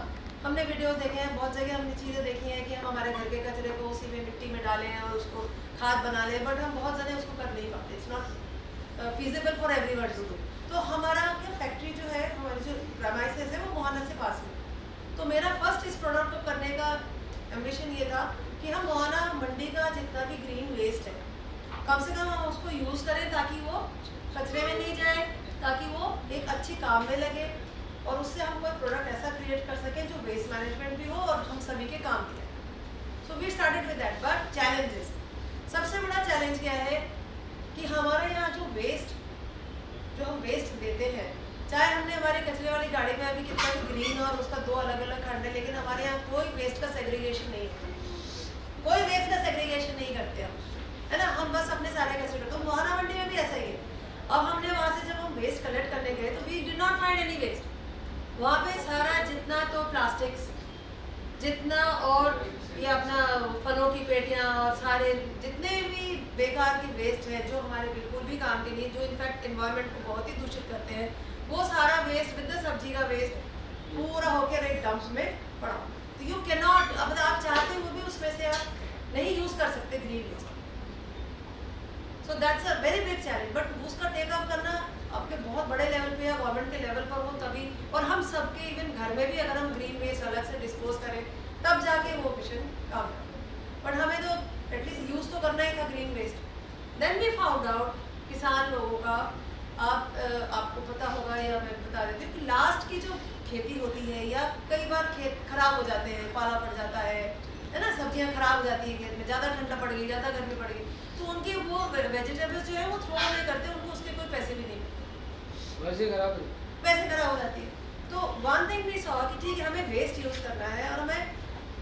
हमने वीडियोस देखे हैं, बहुत जगह हमने चीज़ें देखी हैं कि हम हमारे घर के कचरे को उसी में मिट्टी में डालें और उसको खाद बना लें, बट हम बहुत जने उसको कर नहीं पाते। It's not feasible for everyone to do. तो हमारा क्या फैक्ट्री जो है, हमारी जो प्रेमाइसेस है वो मोहाना से पास में, तो मेरा फर्स्ट इस प्रोडक्ट को करने का एम्बिशन ये था कि हम मोहाना मंडी का जितना भी ग्रीन वेस्ट है कम से कम हम उसको यूज़ करें, ताकि वो कचरे में नहीं जाए, ताकि वो एक अच्छी काम में लगे, और उससे हम कोई प्रोडक्ट ऐसा क्रिएट कर सकें जो वेस्ट मैनेजमेंट भी हो और हम सभी के काम भी है। So we started with that. But challenges, सबसे बड़ा चैलेंज क्या है कि हमारे यहाँ जो हम वेस्ट देते हैं, चाहे हमने हमारे कचरे वाली गाड़ी में अभी कितना भी ग्रीन और उसका 2 अलग-अलग खंड है, लेकिन हमारे यहाँ कोई वेस्ट का सेग्रीगेशन नहीं है, कोई वेस्ट का सेग्रीगेशन नहीं करते हम, है ना। हम बस अपने सारे कचरे करते। तो मोहाना मंडी में भी ऐसा ही है। अब हमने वहाँ से जब हम वेस्ट कलेक्ट करने गए तो we did not find any waste. वहाँ पे सारा जितना तो प्लास्टिक्स जितना और ये अपना फलों की पेटियाँ और सारे जितने भी बेकार के वेस्ट है जो हमारे बिल्कुल भी काम के नहीं, जो इनफैक्ट एनवायरनमेंट को बहुत ही दूषित करते हैं, वो सारा वेस्ट विद द सब्जी का वेस्ट पूरा होकर एक डंप्स में पड़ा। तो यू कैन नॉट, अब आप चाहते हुए भी उसमें से आप नहीं यूज़ कर सकते green waste. So that's a very big challenge. But उसका टेकअप करना आपके बहुत बड़े लेवल पे या गवर्नमेंट के लेवल पर हो तभी, और हम सबके इवन घर में भी अगर हम ग्रीन वेस्ट अलग से डिस्पोज करें तब जाके वो मिशन काम करें। बट हमें तो एटलीस्ट यूज़ तो करना ही था green waste. Then we found out किसान लोगों का, आपको पता होगा या मैं बता देती हूँ कि लास्ट की जो खेती होती है, या कई बार खेत खराब हो जाते हैं, पाला पड़ जाता है ना, सब्जियाँ खराब हो जाती है खेत में, ज़्यादा ठंडा पड़ गई, ज़्यादा गर्मी पड़ गई, तो उनके वो वेजिटेबल्स जो है वो थ्रो अवे करते हैं, उनको उसके कोई पैसे भी नहीं मिलते, वैसे खराब है, पैसे खराब हो जाती है। तो वन थिंग वी सॉ कि ठीक है हमें वेस्ट यूज़ करना है और हमें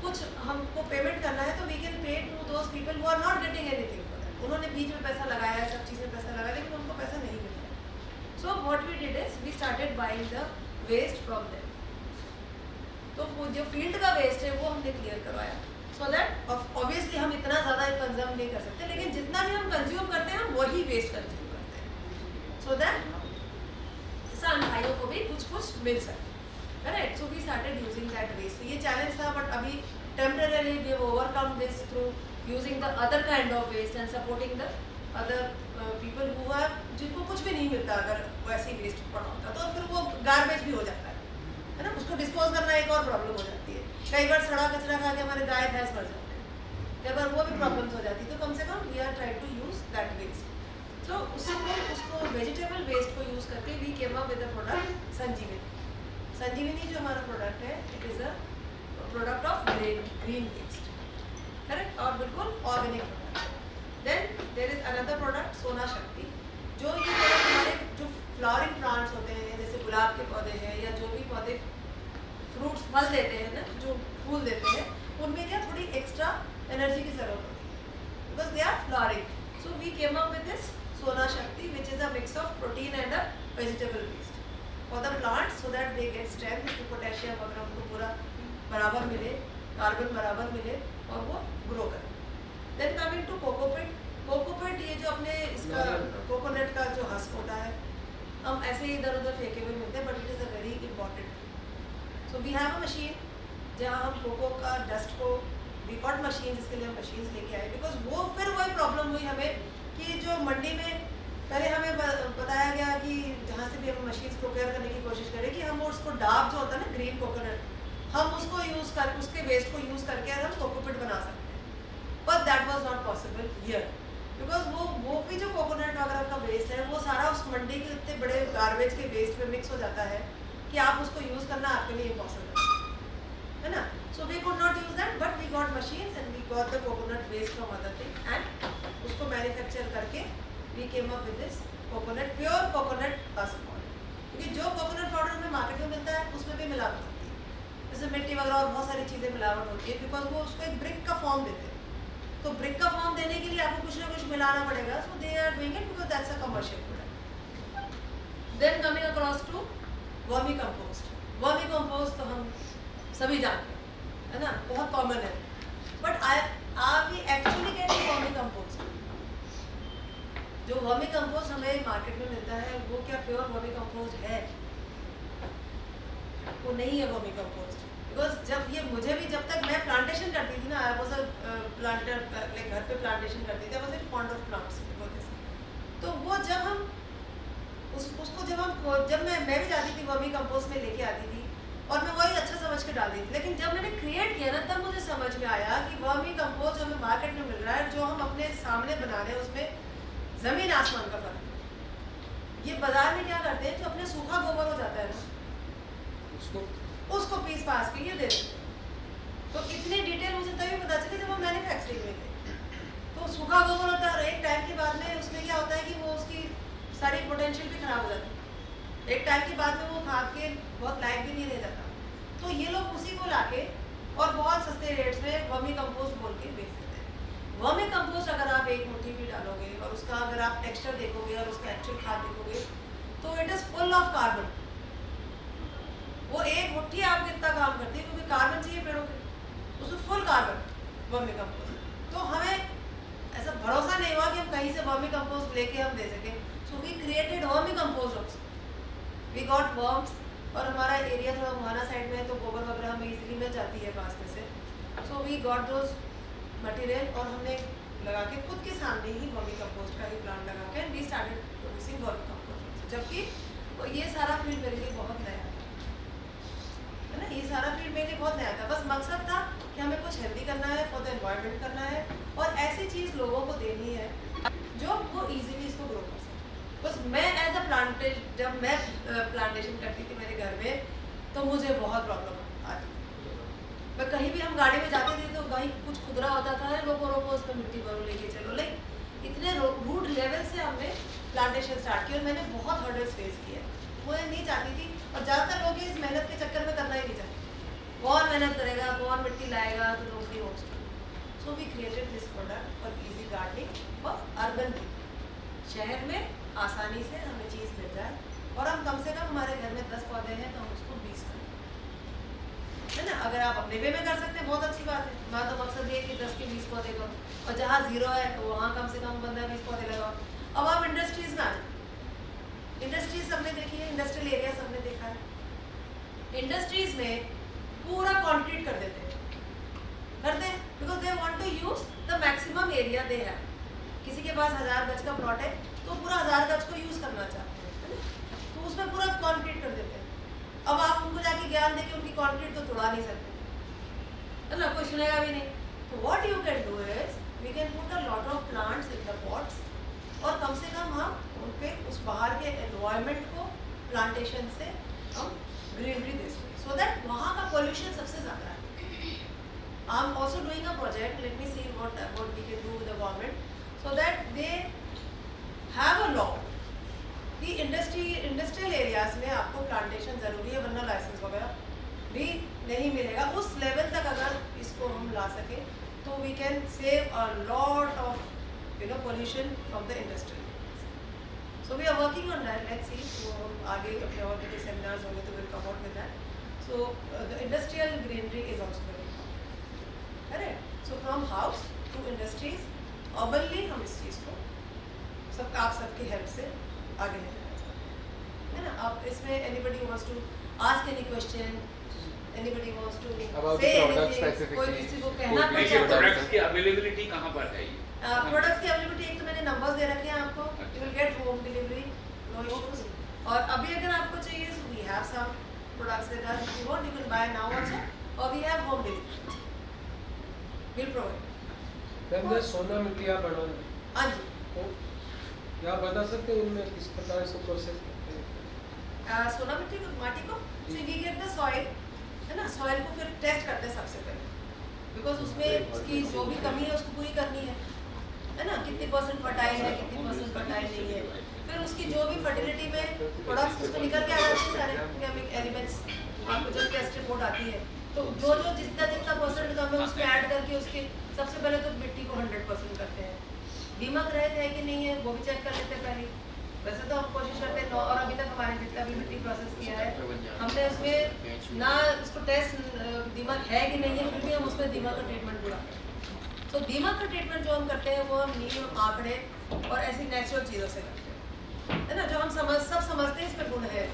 कुछ हमको पेमेंट करना है, तो we can pay to those people who are not getting anything for that. उन्होंने बीच में पैसा लगाया है, सब चीज़ें पैसा लगाया, लेकिन उनको पैसा नहीं मिल रहा। So what we did is we started buying the waste from them. तो वो जो फील्ड का वेस्ट है वो हमने क्लियर करवाया, सो दैट ऑब्वियसली हम इतना ज़्यादा कंज्यूम नहीं कर सकते, लेकिन जितना भी हम कंज्यूम करते हैं हम वही वेस्ट कंज्यूम करते हैं, सो दैट किसान भाइयों को भी कुछ कुछ मिल सके। Correct. So we started using that waste. ये चैलेंज था, बट अभी temporarily we have overcome this through using the other kind of waste and supporting the other people who are, जिनको कुछ भी नहीं मिलता अगर वैसे वेस्ट पड़ा होता, तो फिर वो गार्बेज भी हो जाता है ना, उसको डिस्पोज करना एक और प्रॉब्लम हो जाती है। कई बार सड़ा कचरा खा के हमारे गाय भैंस मर जाते हैं, कई बार वो भी प्रॉब्लम्स हो जाती है। तो कम से कम we are try to use that waste. तो उसको वेजिटेबल वेस्ट को यूज़ करके we came up with the product Sanjeevani. Sanjeevani जो हमारा प्रोडक्ट है, it is a product of green waste, correct, और बिल्कुल organic product. Then there is another product Sona Shakti, जो ये प्रोडक्ट हमारे जो फ्लावरिंग प्लांट्स होते हैं, जैसे गुलाब के पौधे हैं या जो भी पौधे फ्रूट्स फल देते हैं ना, जो फूल देते हैं, उनमें क्या थोड़ी एक्स्ट्रा एनर्जी की ज़रूरत होती है, because they are flowering. So we came up with this Sona Shakti, which is a mix of protein and a vegetable waste for the plants, so that they get strength, to potassium वगैरह उनको पूरा बराबर मिले, carbon बराबर मिले और वो grow करें. Then coming to cocopeat. Cocopeat ये जो अपने इसका कोकोनट का जो हस्क होता है, हम ऐसे ही इधर उधर फेंके हुए मिलते हैं, but it is a very important. So we have a machine जहाँ हम कोको का डस्ट को, वी गॉट मशीन, जिसके लिए हम मशीन लेके आए, बिकॉज वो फिर वही प्रॉब्लम हुई हमें कि जो मंडी में पहले हमें बताया गया कि जहाँ से भी हम मशीन प्रोक्योर करने की कोशिश करें कि हम उसको डाब जो होता है ना, ग्रीन कोकोनट, हम उसको यूज़ कर, उसके वेस्ट को यूज़ करके हम कोकोपीट बना सकते हैं. But that was not possible here, because वो भी जो कोकोनट वगैरह का वेस्ट है वो सारा उस मंडी के इतने बड़े गार्बेज के वेस्ट में मिक्स हो जाता है कि आप उसको यूज़ करना आपके लिए इम्पॉसिबल है ना. So we could not use that, but we got machines and we got the coconut waste from other thing and उसको मैन्युफैक्चर करके we came up with this coconut, pure coconut husk powder. क्योंकि जो coconut powder हमें market में मिलता है उसमें भी मिलावट होती है, जैसे मिट्टी वगैरह और बहुत सारी चीज़ें मिलावट होती है, बिकॉज वो उसको एक ब्रिक का फॉर्म देते हैं. तो ब्रिक का फॉर्म देने के लिए आपको कुछ ना कुछ मिलाना पड़ेगा. So they are doing it because that's a commercial product. Then coming across to vermicompost. Vermicompost तो हम सभी जानते हैं, है ना, बहुत कॉमन है. But are we actually getting vermicompost? जो वर्मी कंपोस्ट हमें मार्केट में मिलता है वो क्या प्योर वर्मी कंपोस्ट है? वो नहीं है वर्मी कंपोस्ट. बिकॉज जब ये मुझे भी, जब तक मैं प्लांटेशन करती थी ना, I was a planter, like घर पे प्लांटेशन करती थी, I was very fond of plants. तो वो जब हम उसको जब मैं भी जाती थी वर्मी कंपोस्ट में लेके आती थी और मैं वही अच्छा समझ के डाल दी थी. लेकिन जब मैंने क्रिएट किया ना, तब मुझे समझ में आया कि वर्मी कंपोस्ट हमें मार्केट में मिल रहा है, जो हम अपने सामने बना रहे हैं उसमें ज़मीन आसमान का फर्क है. ये बाजार में क्या करते हैं, जो अपने सूखा गोबर हो जाता है ना, उसको पीस पास के ये दे देते हैं. तो इतनी डिटेल मुझे तभी पता चली जब हम मैन्युफैक्चरिंग में थे. तो सूखा गोबर होता है और एक टाइम के बाद में उसमें क्या होता है कि वो उसकी सारी पोटेंशियल भी खराब हो जाती है. एक टाइम के बाद में वो खाद के बहुत लायक भी नहीं रह जाता. तो ये लोग उसी को लाके और बहुत सस्ते रेट्स में वर्मी कंपोस्ट बोल के बेच देते हैं. वर्मी कंपोस्ट अगर आप एक मुट्ठी भी डालोगे और उसका अगर आप टेक्सचर देखोगे और उसका एक्चुअल खाद देखोगे तो it is full of carbon. वो एक मुट्ठी आपको इतना काम करती है क्योंकि कार्बन चाहिए पेड़ों के, उसमें फुल कार्बन वर्मी कंपोस्ट. तो हमें ऐसा भरोसा नहीं हुआ कि हम कहीं से वर्मी कंपोस्ट लेके हम दे सकें. So we created vermicompost also. We got worms, और हमारा एरिया थोड़ा मुहाना साइड में है तो गोबर वगैरह हमें इजीली मिल जाती है पास में से. So we got those material और हमने लगा के खुद के सामने ही वर्मी कंपोस्ट का ही प्लांट लगा के we started producing vermicompost. जबकि ये सारा फील्ड मेरे लिए बहुत नया है ना, ये सारा फील्ड मेरे लिए बहुत नया था. बस मकसद था कि हमें कुछ हेल्दी करना है, फॉर द एनवायरनमेंट करना है और ऐसी चीज़ लोगों को देनी है जो वो इजीली इसको ग्रो कर सके. बस मैं एज अ प्लांटेज, जब मैं प्लांटेशन करती थी मेरे घर में तो मुझे बहुत प्रॉब्लम आती. मैं कहीं भी हम गाड़ी में जाते थे तो कहीं कुछ खुदरा होता था, रोको उस पर मिट्टी भरो लेके चलो. लाइक इतने रूट लेवल से हमने प्लांटेशन स्टार्ट किया और मैंने बहुत हर्डल्स फेस किए. वो नहीं चाहती थी और ज़्यादातर लोग इस मेहनत के चक्कर में करना ही नहीं चाहते. कौन मेहनत करेगा, कौन मिट्टी लाएगा, तो nobody wants to. So we created this product for easy gardening for urban people. शहर में आसानी से हमें चीज़ मिल जाए और हम कम से कम, हमारे घर में 10 पौधे हैं तो हम उसको 20 करें, है ना. अगर आप अपने वे में कर सकते हैं बहुत अच्छी बात है. मैं तो मकसद ये कि 10 के 20 पौधे करो और जहाँ 0 है तो वहाँ कम से कम 15-20 पौधे लगाओ. अब आप इंडस्ट्रीज़ में आ जाए. इंडस्ट्रीज सबने देखी है, इंडस्ट्रियल एरिया सबने देखा है. इंडस्ट्रीज में पूरा कंक्रीट कर देते हैं because they want to use the maximum area they have. किसी के पास 1000 गज का प्लॉट है तो पूरा 1000 गज को यूज करना चाहते हैं, तो उसमें पूरा कंक्रीट कर देते हैं. अब आप उनको जाके ज्ञान देके उनकी कंक्रीट तो तोड़ा नहीं सकते, है ना, कोई सुनेगा भी नहीं. तो what you can do is we can put a lot of plants in the pots और कम से कम हम उनके उस बाहर के एनवायरनमेंट को प्लांटेशन से हम ग्रीनरी दे सकें सो दैट वहाँ का पोल्यूशन सबसे ज़्यादा है. I am also doing a project, let me see what we can do with the government so that they have a law कि इंडस्ट्रियल एरियाज में आपको प्लांटेशन ज़रूरी है, वरना लाइसेंस वगैरह भी नहीं मिलेगा. उस लेवल तक अगर इसको हम ला सकें तो we can save a lot of pollution from the industrial. So we are working on that. Let's see. So आगे अपने और भी seminars होंगे तो we'll come out with that. So the industrial greenery is also very important. Correct. So from house to industries, urbanly हम इस चीज़ को आप सबकी हेल्प से आगे ले जाना चाहते हैं, है ना? आप इसमें anybody wants to ask any question, anybody wants to About say the product anything, कोई specificity, किसी को कहना food कुछ related चाहता है। प्रोडक्ट्स की अवेलेबिलिटी कहाँ पर है ये? प्रोडक्ट्स की अवेलेबिलिटी एक तो मैंने नंबर्स दे रखे हैं आपको, you will get home delivery, no issues. और अभी अगर आपको चाहिए so we have some products with us, if you want you can buy now also, और we have home delivery, will provide. Ma'am ये सोना मिट्टी आप बना रहे हैं, हाँ जी, तो क्या आप बता सकते हैं इनमें किस प्रकार से प्रोसेस करते हैं? सोना मिट्टी को, माटी को, सी वी गेट द सॉइल, है ना? सॉइल को फिर टेस्ट करते हैं सबसे पहले, बिकॉज उसमें उसकी जो भी कमी है उसको पूरी करनी है ना? कितनी परसेंट फर्टाइल है, कितनी परसेंट फर्टाइल नहीं है, फिर उसकी जो भी फर्टिलिटी में प्रोडक्ट्स उसमें निकल के आ जाते हैं, सारे केमिक एलिमेंट्स, आपको जब टेस्ट रिपोर्ट आती है तो जो जो जितना जितना परसेंट कम है उसमें ऐड करके उसके सबसे पहले तो मिट्टी को 100% करते हैं, दीमक रहित है कि नहीं है वो भी चेक कर लेते हैं पहले। वैसे तो हम कोशिश करते हैं, और अभी तक हमारे जितना भी मिट्टी प्रोसेस किया है हमने उसमें ना उसको टेस्ट दीमक है कि नहीं है, फिर भी हम उसमें दीमक का ट्रीटमेंट पूरा करते हैं। तो दीमक का ट्रीटमेंट जो हम करते हैं वो हम नीम, आंकड़े और ऐसी नेचुरल चीज़ों से करते हैं, है ना? जो हम सब समझते हैं इसमें गुण है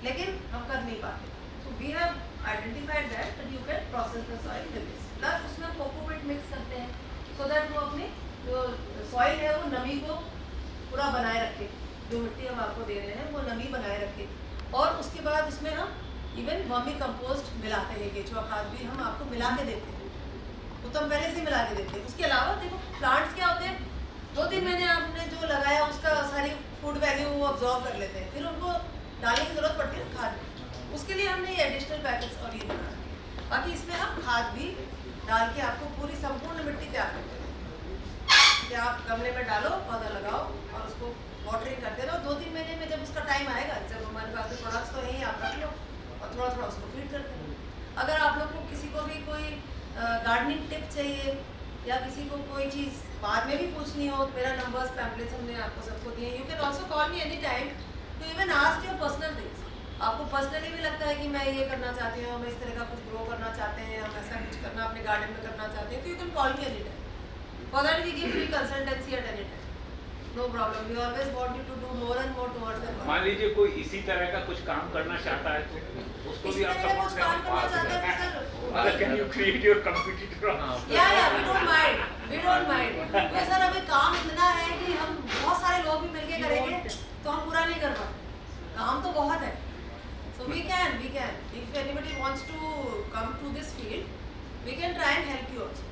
लेकिन हम कर नहीं पाते। तो we have identified that you can process the soil with this, plus उसमें कोकोपीट मिक्स करते हैं सो दैट वो अपनी जो सॉइल है वो नमी को पूरा बनाए रखे, जो मिट्टी हम आपको दे रहे हैं वो नमी बनाए रखे। और उसके बाद उसमें हम इवन वर्मी कंपोस्ट मिलाते हैं, केचुआ खाद भी हम आपको मिला के देते हैं, वो तो हम पहले से ही मिला के देते हैं। उसके अलावा देखो प्लांट्स क्या होते हैं, 2-3 महीने आपने जो लगाया उसका सारी फूड वैल्यू वो अब्जॉर्व कर लेते हैं, फिर उनको डालने की ज़रूरत पड़ती है खाद में, उसके लिए हमने ये एडिशनल पैकेट्स और ये बना रखे हैं। बाकी इसमें हम खाद भी डाल के आपको पूरी संपूर्ण मिट्टी तैयार करते हैं कि आप गमले में डालो, पौधा लगाओ और उसको वाटरिंग करते रहो। 2-3 महीने में जब उसका टाइम आएगा, जब हमारे पास में प्रोडक्ट्स तो है ही, आप रख लो और थोड़ा थोड़ा उसको फीड करते रहो। अगर आप लोग को किसी को भी कोई गार्डनिंग टिप चाहिए या किसी को कोई चीज़ बाद में भी पूछनी हो, तो मेरा नंबर्स पैम्पलेट्स हमने आपको सबको दिए। You can also call me any time to even ask your personal things. आपको पर्सनली भी लगता है कि मैं ये करना चाहती हूँ, हम इस तरह का कुछ ग्रो करना चाहते हैं, हम ऐसा कुछ करना अपने गार्डन में करना चाहते हैं, तो you can call me any time. For that we give free consultancy at any time, no problem. We always want you to do more and more towards the मान लीजिए कोई इसी तरह का कुछ काम करना चाहता है तो उसको भी आप सपोर्ट काम करना चाहते हैं करेंगे। Sir, can you create your competitor? या we don't mind, we don't mind. तो सर अभी काम इतना है कि हम बहुत सारे लोग भी मिलके करेंगे तो हम पूरा नहीं कर पाते, काम तो बहुत है। So we can if anybody wants to come to this field we can try and help you also.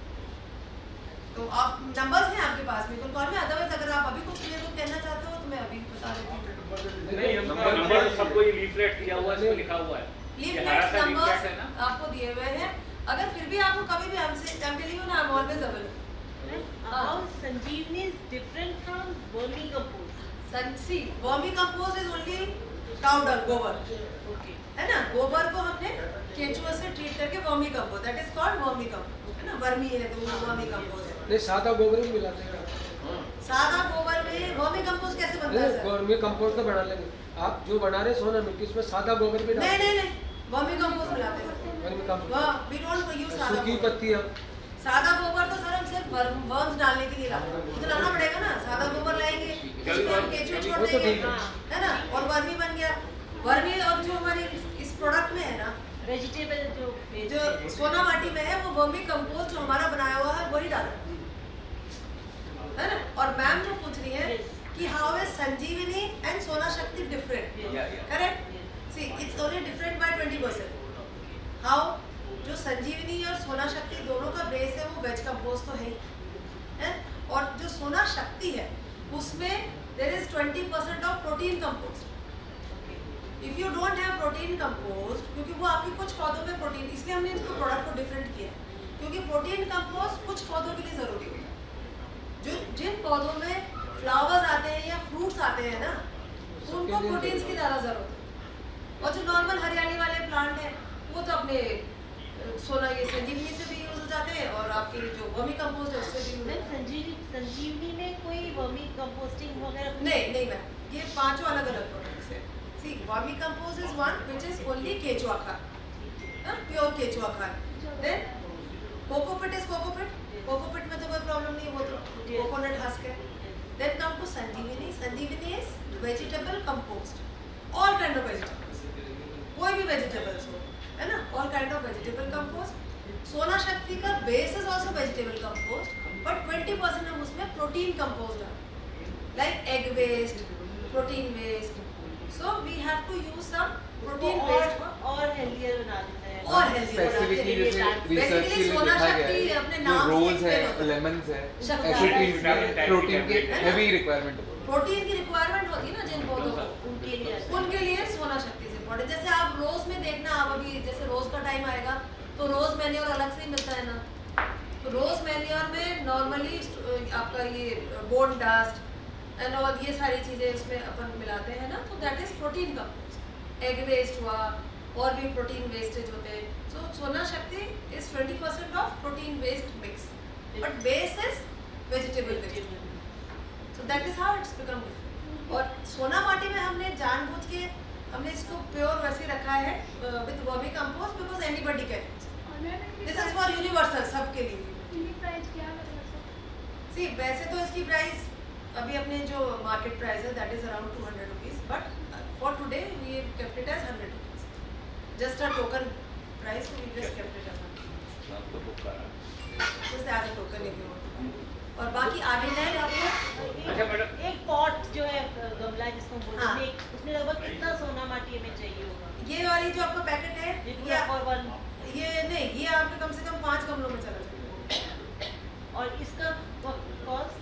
तो आप नंबर्स हैं आपके पास में, तो कॉल में। अदरवाइज अगर आप अभी कुछ मेरे को कहना चाहते हो तो मैं अभी बता देती हूँ। नहीं, नंबर सबको ये लीफलेट दिया हुआ है, इसमें लिखा हुआ है, लीफलेट्स लीफलेट नंबर्स है ना? आपको दिए हुए हैं। अगर फिर भी आपको कभी भी हमसे आई एम टेलिंग यू ना, I am always available. How Sanjeevani is different from vermicompost? See vermicompost is only cow dung, गोबर, Okay. है ना? गोबर को हमने केचुआ से ट्रीट करके vermi compost, that is called vermi compost, है ना? वर्मी है तो वो वर्मी कंपोस्ट है। नहीं सादा गोबर भी मिलाते हैं, सादा गोबर में वर्मी कंपोस्ट कैसे बनता है सर? वर्मी कंपोस्ट तो बना लेंगे आप, जो बना रहे सोना मिट्टी उसमें सादा गोबर भी डाल, नहीं वर्मी कंपोस्ट मिलाते हैं vermi sir, compost, we don't use सादा सूखी गोबर। पत्तियाँ, सादा गोबर तो सर हम सिर्फ वर्म्स डालने के लिए लाते हैं, तो लाना पड़ेगा ना। सादा गोबर लाएंगे उसमें हम केचुआ छोड़ वो तो देंगे, ठीक है। है ना? और वर्मी बन गया। वर्मी और जो हमारे इस प्रोडक्ट में है ना, Vegetable जो सोना माटी में है वो वर्मी कंपोस्ट जो हमारा बनाया हुआ है वही डालो, है ना? और मैम जो पूछ रही है कि how is Sanjeevani and Sona Shakti different, correct? See it's only different by 20%। How? जो संजीवनी और सोना शक्ति दोनों का बेस है वो वेज कंपोस्ट तो है, है? और जो सोना शक्ति है उसमें there is 20% of protein compost. If you don't have protein compost, क्योंकि वो आपके कुछ पौधों में प्रोटीन, इसलिए हमने इसको प्रोडक्ट को डिफरेंट किया है, क्योंकि प्रोटीन कंपोस्ट कुछ पौधों के लिए ज़रूरी होता है। जो जिन पौधों में फ्लावर्स आते हैं या फ्रूट्स आते हैं ना, तो उनको प्रोटीन्स की ज़्यादा ज़रूरत है। और जो नॉर्मल हरियाली वाले प्लांट हैं वो तो अपने सोना ये संजीवनी से भी यूज हो जाते हैं और आपके जो वर्मी कंपोस्ट है उससे भी यूज। संजीवनी में कोई वर्मी कंपोस्टिंग वगैरह नहीं मैम, ये पांचों अलग अलग प्रोडक्ट्स है। See vermicompost is one which is only केचुआ खाद, प्योर केचुआ खाद। Then cocopeat is cocopeat, cocopeat में तो कोई प्रॉब्लम नहीं है, वो तो कोकोनट हस्क है। Then come to Sanjeevani, Sanjeevani is vegetable compost, all kind of vegetables, कोई भी वेजिटेबल्स हो, है ना, all kind of vegetable compost. Sona Shakti का base is also vegetable compost, but 20% हम उसमें प्रोटीन कंपोस्ट डालते हैं, like egg waste, protein waste. So we have to use some protein waste और हेल्दियर बना देते हैं, और हेल्दी स्पेसिफिकली जैसे रिसर्च के लिए सोना देखा शक्ति गया अपने है नाम जो से रोल्स है, explain होता है। लेमन्स है, शक्कर एसिड है। प्रोटीन की है ना? हेवी रिक्वायरमेंट है। प्रोटीन की रिक्वायरमेंट होती है ना जिन पौधों को, उनके लिए सोना शक्ति से इम्पोर्टेंट। जैसे आप रोज में देखना, आप अभी जैसे रोज का टाइम आएगा तो रोज मैन्योर अलग से ही मिलता है ना, तो रोज मैन्योर में नॉर्मली आपका ये बोन डस्ट एंड ऑल ये सारी चीजें उसमें अपन मिलाते हैं ना, तो that is protein compost. Egg waste हुआ और भी प्रोटीन वेस्टेज होते हैं। So Sona Shakti is 20% of protein waste mix, but base is vegetable waste. So that is how it's become different. और सोना माटी में हमने जानबूझ के हमने इसको प्योर वैसे रखा है with vermi compost, because anybody can. This is for universal, सबके लिए। सी वैसे तो इसकी प्राइस अभी अपने जो मार्केट प्राइस है that is around 200 rupees, but for today we have kept it as 100 rupees, just a token price, we just kept it as 100। आपको बुक करा just as a token if you want. और बाकी आगे है आपको अच्छा madam, एक pot जो है गमला जिसको बोलते हाँ। हैं, उसमें लगभग कितना सोना माटी हमें चाहिए होगा? ये वाली जो आपका पैकेट है जितना फॉर वन, ये नहीं, ये आपके कम से कम 5 गमलों में चला जाएगा। और इसका cost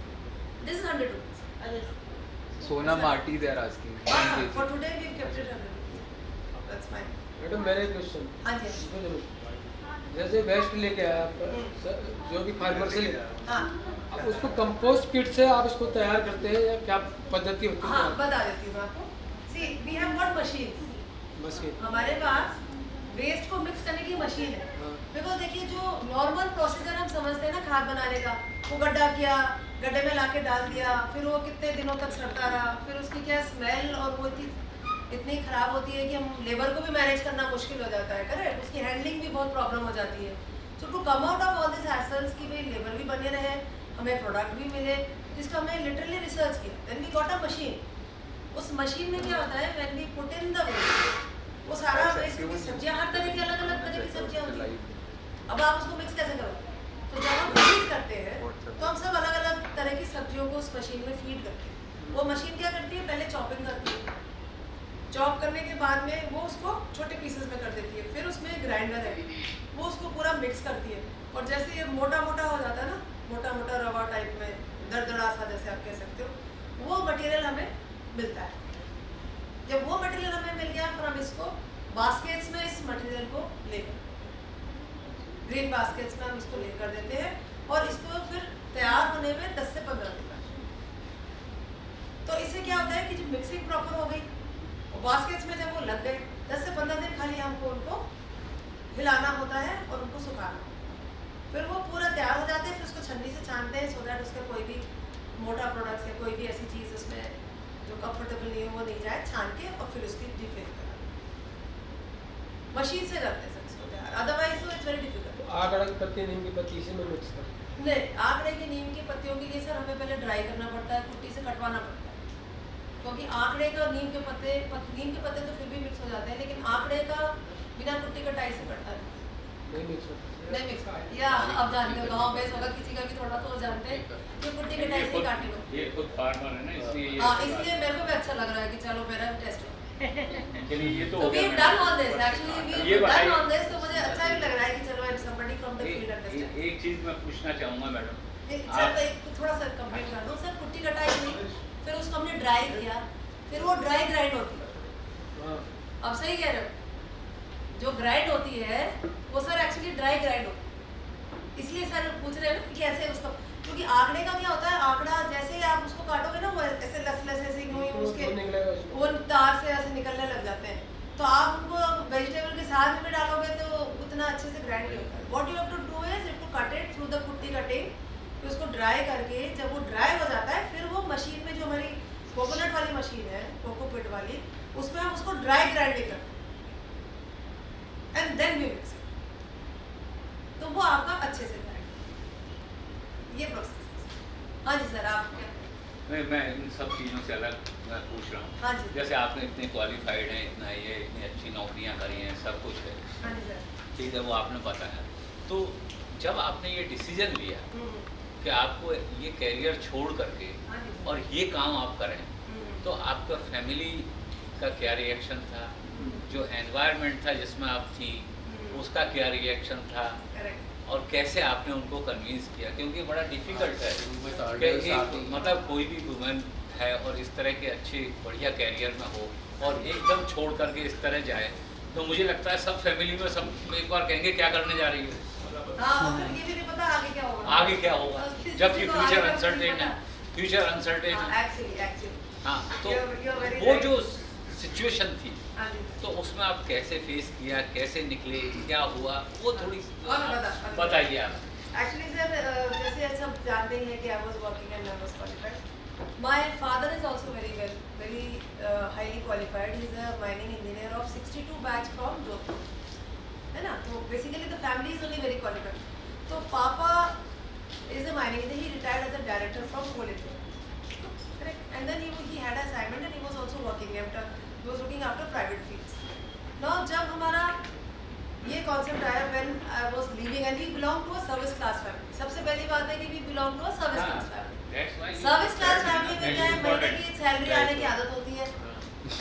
this is 100 rupees. Sona Mati they are asking for today we kept it 100 rupees, that's fine. Madam मेरे क्वेश्चन, हाँ जी, हाँ जी। जैसे वेस्ट लेके आया आप जो भी फार्मर से लेके आया, हाँ अब उसको कंपोस्ट किट से आप इसको तैयार करते हैं या क्या पद्धति होती हाँ, है? बता देती हूँ आपको। सी वी हैव गॉट मशीन्स, बस ये हमारे पास वेस्ट को मिक्स करने की मशीन है। हाँ। बिकॉज देखिए जो नॉर्मल प्रोसीजर हम समझते हैं ना खाद बनाने का, वो गड्ढा किया, गड्ढे में लाके डाल दिया, फिर वो कितने दिनों तक सड़ता रहा, फिर उसकी क्या स्मेल और वो इतनी खराब होती है कि हम लेबर को भी मैनेज करना मुश्किल हो जाता है, करेक्ट, उसकी हैंडलिंग भी बहुत प्रॉब्लम हो जाती है। So to come out of all this hassles की भाई लेबर भी बने रहे, हमें प्रोडक्ट भी मिले, जिसका हमने लिटरली रिसर्च किया। Then we got a machine. उस मशीन में क्या होता है, when we put in the waste, वो सारा वेस्ट की सब्जियां, हर तरह की अलग अलग तरह की सब्जियां होती हैं। अब आप उसको मिक्स कैसे करोगे? तो जब हम फीड करते हैं तो हम सब अलग अलग तरह की सब्जियों को उस मशीन में फीड करते हैं। वो मशीन क्या करती है, पहले चॉपिंग करती है, चॉप करने के बाद में वो उसको छोटे पीसेस में कर देती है, फिर उसमें ग्राइंडर है, वो उसको पूरा मिक्स करती है, और जैसे ये मोटा मोटा हो जाता है ना, मोटा मोटा रवा टाइप में, दरदरा सा जैसे आप कह सकते हो, वो मटेरियल हमें मिलता है। जब वो मटेरियल हमें मिल गया, फिर हम इसको बास्केट्स में इस मटेरियल को लेकर, ग्रीन बास्केट्स में हम इसको लेकर देते हैं, और इसको फिर तैयार होने में 10 से 15 दिन लगते हैं। तो इससे क्या होता है कि जब मिक्सिंग प्रॉपर हो गई, बास्केट्स में जब वो लग गए, 10 से 15 दिन खाली हमको उनको हिलाना होता है और उनको सुखाना, फिर वो पूरा तैयार हो जाते हैं। फिर उसको छन्नी से छानते हैं, सो दैट उसका कोई भी मोटा प्रोडक्ट्स या कोई भी ऐसी चीज़ उसमें जो कंफर्टेबल नहीं है वो नहीं जाए, छान के और फिर उसकी डिफेक्ट करा, मशीन से करते हैं सर इसको तैयार, अदरवाइज तो इट्स वेरी डिफिकल्ट। आगड़ा की पत्ती, नीम की पत्ती इसी में मिक्स कर, नहीं, आंकड़े की नीम की पत्तियों के लिए सर हमें पहले ड्राई करना पड़ता है, कुट्टी से कटवाना पड़ता है, क्योंकि आंकड़े का नीम के पत्ते तो फिर भी मिक्स हो जाते हैं, लेकिन आंकड़े का बिना कुट्टी कटाई से कटता है, नहीं मिक्स होता। नहीं मिक्स होता। या अब जानते हो गाँव बेस होगा, किसी का भी थोड़ा तो जानते हैं कि कुट्टी कटाई से काटे लो। ये खुद फार्मर है ना, इसलिए हाँ, इसलिए मेरे को भी अच्छा लग रहा है कि चलो मेरा भी टेस्ट हो। चलिए ये तो So हो we गया have done madam. all this actually, we ये have done बताइए। all this, तो मुझे अच्छा भी लग रहा है कि चलो somebody from the field understands। एक चीज मैं पूछना चाहूँगा मैडम, सर एक थोड़ा सा कंप्लीट कर दूँ सर, कुट्टी कटाई हुई, फिर उसको हमने ड्राई किया, फिर वो ड्राई ग्राइंड होती है। हाँ, अब सही कह रहे हो, जो ग्राइंड होती है वो सर एक्चुअली ड्राई ग्राइंड होती है, इसलिए सर पूछ रहे हैं ना कि कैसे उसको, क्योंकि आंकड़े का क्या होता है, आंकड़ा जैसे ही आप उसको काटोगे ना, वो ऐसे लस ऐसे उसके वो निकलेगा उसमें। वो तार से ऐसे निकलने लग जाते हैं, तो आप उनको वेजिटेबल के साथ में डालोगे तो उतना अच्छे से ग्राइंड नहीं होता है। What you have to do is to cut it through the कुट्टी कटिंग, फिर उसको ड्राई करके जब वो ड्राई हो जाता है, फिर वो मशीन में जो हमारी कोकोनट वाली मशीन है, कोकोपिट वाली, उसमें हम उसको ड्राई ग्राइंडिंग करते and then we mix it, तो वो आपका अच्छे से ग्राइंड, ये प्रोसेस है। हाँ जी सर, आप क्या? मैं इन सब चीज़ों से अलग मैं पूछ रहा हूँ। हाँ जी। जैसे आपने इतने क्वालिफाइड हैं, इतना ये इतनी अच्छी नौकरियाँ करी हैं, सब कुछ है, हाँ जी सर। ठीक है, वो आपने बताया। तो जब आपने ये डिसीजन लिया कि आपको ये कैरियर छोड़ करके हाँ जी। और ये काम आप करें, तो आपका फैमिली का क्या रिएक्शन था, जो एनवायरनमेंट था जिसमें आप थी उसका क्या रिएक्शन था, करेक्ट। और कैसे आपने उनको कन्विंस किया, क्योंकि बड़ा डिफिकल्ट है कि मतलब कोई भी वुमेन है और इस तरह के अच्छे बढ़िया कैरियर में हो और एकदम छोड़ करके इस तरह जाए, तो मुझे लगता है सब फैमिली में सब एक बार कहेंगे क्या करने जा रही है, हाँ, और फिर ये भी नहीं पता आगे क्या होगा। आगे क्या होगा, जबकि फ्यूचर अनसर्टेन है, फ्यूचर अनसर्टेन है। एक्चुअली हाँ, तो You're very वो right. जो सिचुएशन थी, हाँ जी। तो उसमें आप कैसे फेस किया, कैसे निकले, क्या हुआ, वो थोड़ी बताइए आप। एक्चुअली सर, जैसे सब जानते ही हैं कि I was working and I was qualified. My father is also very highly qualified. He is a mining engineer of 62 batch from Jodhpur, है ना। तो basically the family is only very qualified. तो पापा is a mining, he retired as a director from coal India, correct. And then he had assignment and he was also working after, he was looking after private fields. Now जब हमारा ये concept आया when I was living, and we belong to a service class family. सबसे पहली बात है कि we belong to a service class family. Service class family में क्या है, महीने की सैलरी आने की आदत होती है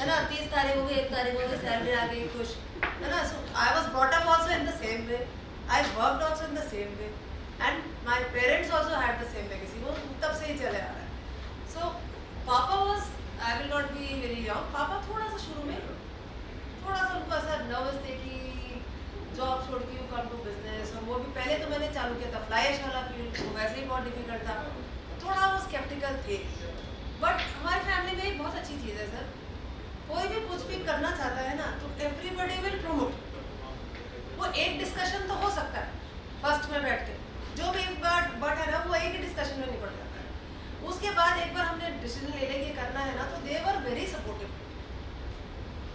ना। 30 तारीख हो गई, 1 तारीख हो गई, सैलरी आ गई, खुश, है ना। So I was brought up also in the same way, I worked also in the same way, and my parents also had the same legacy, वो तब से ही चले आ रहा है। सो पापा was, I will not be very young, पापा थोड़ा सा शुरू में थोड़ा सा उनको ऐसा नर्वस थे कि जॉब छोड़ के यू कम टू बिजनेस, और वो भी पहले तो मैंने चालू किया था फ्लाइश वाला फील्ड, वो वैसे ही बहुत डिफिकल्ट था, थोड़ा वो स्केप्टिकल थे। बट हमारी फैमिली में एक बहुत अच्छी चीज़ है सर, कोई भी कुछ भी करना चाहता है ना तो एवरीबडी विल प्रमोट। वो एक डिस्कशन तो हो सकता है फर्स्ट में बैठ के, जो भी बट है ना वो एक ही डिस्कशन में निपट जाता है। उसके बाद एक बार हमने डिसीजन ले लिया कि करना है ना, तो they were very supportive.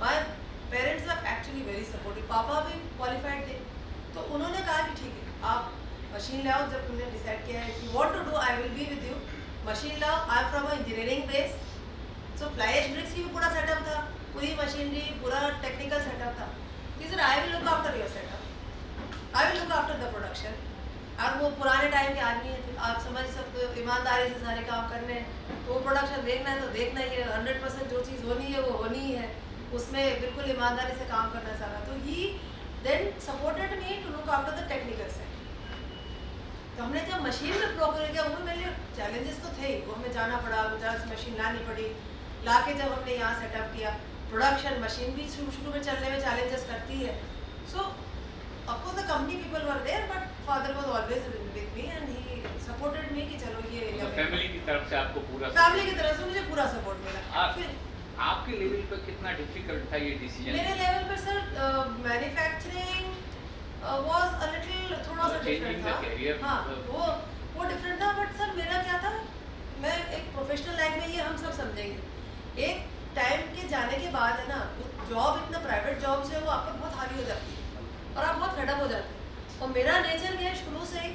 My parents are actually very supportive. पापा भी क्वालिफाइड थे, तो उन्होंने कहा कि ठीक है आप मशीन लाओ, जब तुमने डिसाइड किया है कि what to do I will be with you, machine लाओ। I am from a engineering base, so fly ash bricks की भी पूरा सेटअप था, पूरी मशीनरी, पूरा टेक्निकल सेटअप था। Sir I will look after your setup, I will look after the production. और वो पुराने टाइम के आदमी हैं, आप समझ सकते हो, ईमानदारी से सारे काम करने हैं, तो वो प्रोडक्शन देखना है तो देखना ही है, 100% जो चीज़ होनी है वो होनी ही है, उसमें बिल्कुल ईमानदारी से काम करना सारा। तो he then supported me to look after the technical side. तो हमने जब मशीन में प्रोग्राम किया, वो मेरे लिए चैलेंजेस तो थे ही, वो हमें जाना पड़ा, गुजरात से मशीन लानी पड़ी, ला के जब हमने यहाँ सेटअप किया, प्रोडक्शन मशीन भी शुरू में चलने में चैलेंजेस करती है। So of course the company people were there, but father was always with me and he supported me कि चलो ये फैमिली की तरफ से आपको पूरा फैमिली की तरफ से मुझे पूरा सपोर्ट मिला। फिर आपके लेवल पे कितना डिफिकल्ट था ये डिसीजन? मेरे लेवल पर sir manufacturing was a little थोड़ा सा डिफरेंट था। हाँ, वो डिफरेंट था, बट सर मेरा क्या था, मैं एक प्रोफेशनल लाइन में, ये हम सब समझेंगे, एक टाइम के जाने के बाद है ना, जॉब इतना प्राइवेट जॉब से वो आपको बहुत हावी हो जाती है और आप बहुत फेडअप हो जाते हैं। और मेरा नेचर क्या है शुरू से ही,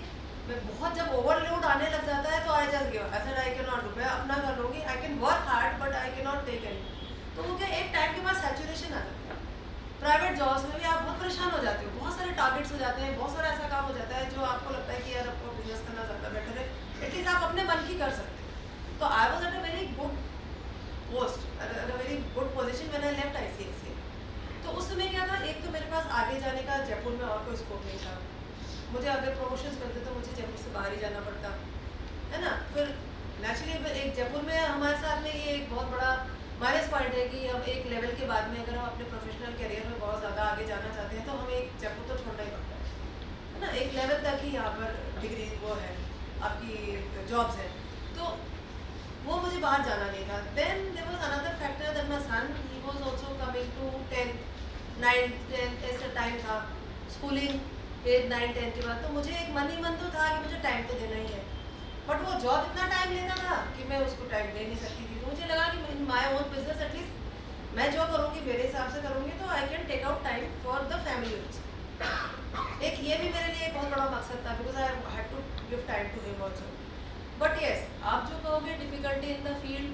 मैं बहुत जब ओवरलोड आने लग जाता है तो I just give up, I can not do, मैं अपना कर लूँगी, I can work hard but I can not take any. तो वो क्या, एक टाइम के बाद सैचुरेशन आ जाता है। प्राइवेट जॉब्स में भी आप बहुत परेशान हो जाते हो, बहुत सारे टारगेट्स हो जाते हैं, बहुत सारा ऐसा काम हो जाता है जो आपको लगता है कि यार आपको बिजनेस करना ज़्यादा बेटर है, एटलीस्ट आप अपने मन की कर सकते हैं। तो I was at a very good post, at a very good position when I left ICICI। तो उस समय क्या था, एक तो मेरे पास आगे जाने का जयपुर में और कोई स्कोप नहीं था, मुझे अगर प्रमोशंस करते तो मुझे जयपुर से बाहर ही जाना पड़ता, है ना। फिर नेचुरली एक जयपुर में हमारे साथ में ये एक बहुत बड़ा माइनस पॉइंट है कि हम एक लेवल के बाद में अगर हम अपने प्रोफेशनल करियर में बहुत ज़्यादा आगे जाना चाहते हैं तो हमें एक जयपुर तो छोड़ना ही पड़ता है ना। एक लेवल तक ही यहाँ पर डिग्री वो है, आपकी जॉब्स है, तो वो मुझे बाहर जाना नहीं था। Then there was another factor that my son, he was also coming to 10th 9th 10th ऐसा टाइम था, स्कूलिंग 8th 9th 10th के बाद, तो मुझे एक मन ही मन तो था कि मुझे टाइम तो देना ही है। बट वो जॉब इतना टाइम लेता था कि मैं उसको टाइम दे नहीं सकती थी। तो मुझे लगा कि in my own business at least मैं जो करूँगी मेरे हिसाब से करूँगी तो I can take out time for the family. एक ये भी मेरे लिए एक बहुत बड़ा मकसद था, because I had to give time to him also. But yes, आप जो कहोगे difficulty in the field,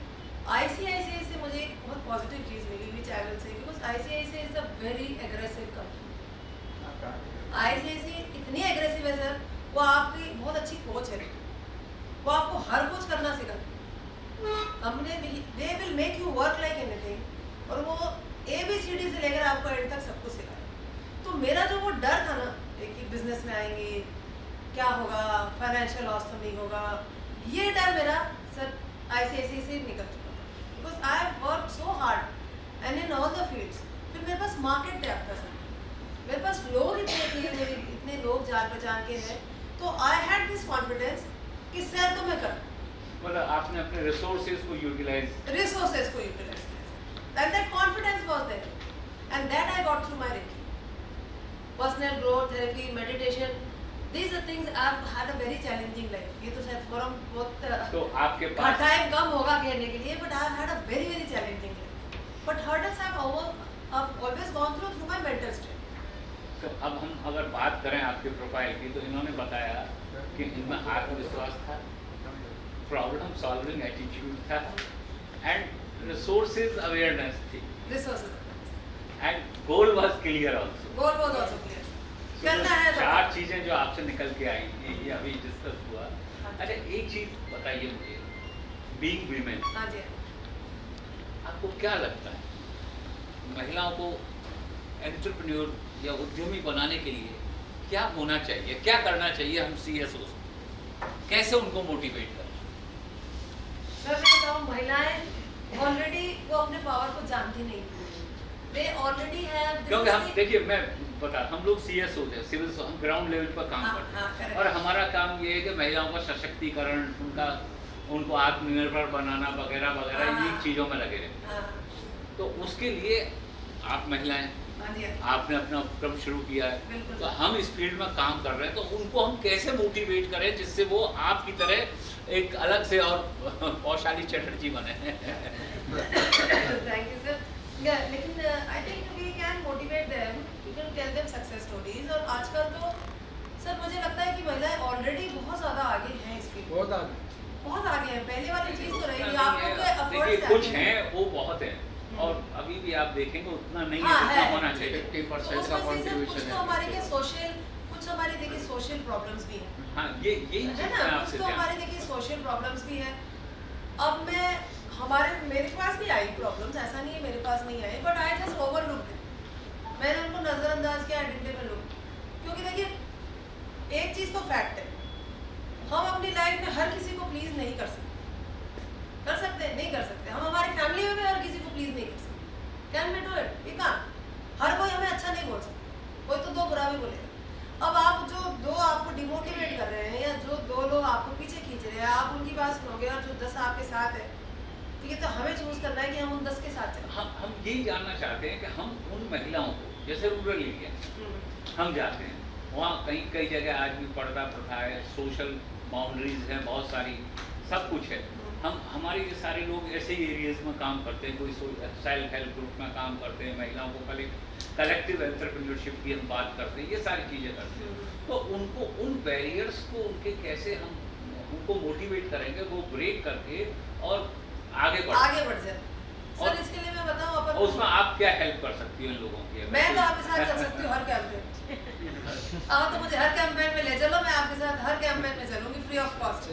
ICICI से मुझे एक बहुत पॉजिटिव चीज़ मिली which I will say, because ICICI is a very aggressive company. ICICI इतनी एग्रेसिव है सर, वो आपकी बहुत अच्छी कोच है, वो आपको हर कुछ करना सिखाती। हमने they will make you work like anything, और वो ABCD से लेकर आपको एंड तक सब कुछ सिखाए। तो मेरा जो वो डर था ना कि बिजनेस में आएंगे क्या होगा, फाइनेंशियल लॉस तो नहीं होगा, ये डर मेरा सर ICICI से निकल चुका, because I have work so hard and in all the fields. फिर मेरे पास मार्केट टैप था सर, मेरे पास लोग इतने थे, मेरे इतने लोग जान पहचान के हैं, तो आई हैड दिस कॉन्फिडेंस कि सर तो मैं कर, मतलब आपने अपने रिसोर्सेज को यूटिलाइज किया, and that confidence was there, and that I got through my Reiki, personal growth therapy, meditation. These are things I've had a very challenging life. ये तो शायद फोरम बहुत तो आपके पास टाइम कम होगा कहने के लिए, but I've had a very challenging life. But hurdles I've always gone through my mental strength. तो अब हम अगर बात करें आपके प्रोफाइल की, तो इन्होंने बताया कि इनमें आत्मविश्वास था, प्रॉब्लम सॉल्विंग एटीट्यूड था, एंड रिसोर्सेज अवेयरनेस थी, and goal was clear also. Goal was also clear. करना है तो चार चीजें जो आपसे निकल के आई ये अभी डिस्कस हुआ। अच्छा, एक चीज बताइए मुझे, बीइंग वीमेन, हाँ जी, आपको क्या लगता है महिलाओं को एंटरप्रेन्योर या उद्यमी बनाने के लिए क्या होना चाहिए, क्या करना चाहिए? हम CSOs कैसे उनको मोटिवेट करें? मैं बताऊँ, महिलाएं ऑलरेडी वो अपने पावर को जानती नहीं, दे ऑलरेडी हैव, क्योंकि हम देखिए, मैं बता, हम लोग CSOs हैं, सिविल, हम ग्राउंड लेवल पर काम करते हैं, और हमारा काम ये है कि महिलाओं का सशक्तिकरण, उनको आत्मनिर्भर बनाना वगैरह वगैरह, ये चीज़ों में लगे रहे। तो उसके लिए आप महिलाएं, आपने अपना उपक्रम शुरू किया है, तो हम इस फील्ड में काम कर रहे हैं, तो उनको हम कैसे मोटिवेट करें जिससे वो आपकी तरह एक अलग से और वैशाली चटर्जी बने? Thank you sir. लेकिन I think we can motivate them, we can tell them success stories. और आजकल तो सर मुझे लगता है कि महिलाएं ऑलरेडी बहुत ज़्यादा आगे हैं इस फील्ड, बहुत आगे हैं। पहले वाली चीज़ तो रही आपको के अफोर्ड, कुछ हैं वो बहुत हैं, और अभी भी आप देखेंगे उतना नहीं है जितना होना चाहिए। 50% का कंट्रीब्यूशन है। हमारे के सोशल, कुछ हमारे देखिए सोशल प्रॉब्लम्स भी हैं, हाँ, यही है चीज़ ना, मैं कुछ आपसे तो हमारे देखिए सोशल प्रॉब्लम्स भी हैं। अब मेरे पास भी आई प्रॉब्लम्स, ऐसा नहीं है मेरे पास नहीं आई, बट आई जस्ट ओवरलुक, मैंने उनको नज़रअंदाज किया, आई डिडंट इवन लुक। क्योंकि देखिए एक चीज़ तो फैक्ट है, हम अपनी लाइफ में हर किसी को प्लीज़ नहीं कर सकते, नहीं कर सकते। हम हमारी फैमिली में भी हर किसी को प्लीज़ नहीं कर सकते। Can we do it? We can't. हर कोई हमें अच्छा नहीं बोल सकता, कोई तो दो बुरा भी बोलेगा। अब आप जो दो आपको डिमोटिवेट कर रहे हैं, या जो दो लोग आपको पीछे खींच रहे हैं, आप उनकी बात सुनोगे, और जो 10 आपके साथ है, ठीक है, तो हमें चूज करना है कि हम उन 10 के साथ चलें। हम यही जानना चाहते हैं कि हम उन महिलाओं को, जैसे रूरल एरिया हम जाते हैं, वहाँ कई जगह आज भी पर्दा प्रथा है, सोशल बाउंड्रीज हैं बहुत सारी, सब कुछ है। हमारे ये सारे लोग ऐसे ही एरियाज में काम करते हैं, कोई सेल्फ हेल्प ग्रुप में काम करते हैं, महिलाओं को कलेक्टिव एंटरप्रेन्योरशिप की हम बात करते हैं, ये सारी चीज़ें करते हैं। तो उनको उन बैरियर्स को उनके कैसे हम उनको मोटिवेट करेंगे, वो ब्रेक करके और आगे बढ़ जाए। सर इसके लिए मैं बताऊं, अपन उसमें आप क्या हेल्प कर सकती हो इन लोगों की? मैं तो आपके साथ चल सकती हूँ हर कैंपेन। आप तो मुझे हर कैंपेन में ले चलो, मैं आपके साथ हर कैंपेन में चलूंगी फ्री ऑफ कॉस्ट।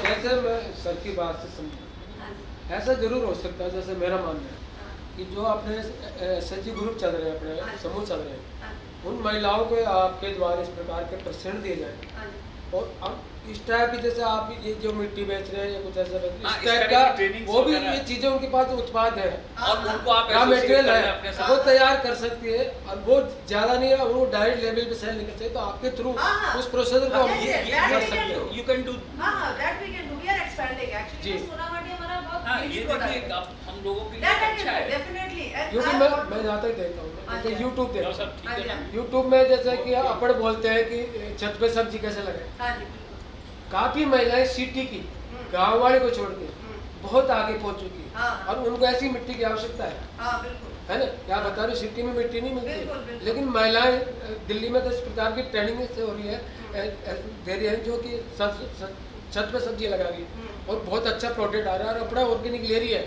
जैसे मैं सर की बात से समझ, ऐसा जरूर हो सकता है, जैसे मेरा मानना है कि जो अपने SHG ग्रुप चल रहे हैं, अपने समूह चल रहे हैं, उन महिलाओं को आपके द्वारा इस प्रकार के % दिए जाए, और अब इस टाइप की, जैसे आप ये जो मिट्टी बेच रहे हैं या कुछ ऐसा बेच रहे हैं, इस टाइप का वो भी ये चीज़ें उनके पास उत्पाद है, और उनको आप रॉ मटेरियल है, वो तैयार कर सकती है, और वो ज़्यादा नहीं है, वो डायरेक्ट लेवल पे सेल नहीं कर सकते, तो आपके थ्रू उस प्रोसेस को हम कर सकते हैं। You can do, that we can do, we are expanding actually. Sonamati हमारा बहुत ये product देखिए है। अब हम लोगों के लिए That I अच्छा can do, है। definitely. And यूट्यूब I में want- मैं जहाँ तक देखता हूँ हाँ जैसे जी, यूट्यूब और देखता सब ठीक है ना? हाँ जी। यूट्यूब में जैसे कि अपन बोलते हैं कि छत पे सब्जी कैसे लगाए, हाँ जी, बिल्कुल। काफी महिलाएं सिटी की गांव वाले को छोड़ के बहुत आगे पहुंच चुकी है हाँ। और उनको ऐसी मिट्टी की आवश्यकता है हाँ, बिल्कुल। है ना। क्या बता रहे सिटी में मिट्टी नहीं बिल्कुल, मिलती, बिल्कुल। लेकिन महिलाएं दिल्ली में तो इस प्रकार की ट्रेनिंग से हो रही है, दे रही है जो कि छत पे सब्जी लगा रही है और बहुत अच्छा प्रोडक्ट आ रहा है और अपना ऑर्गेनिक ले रही है,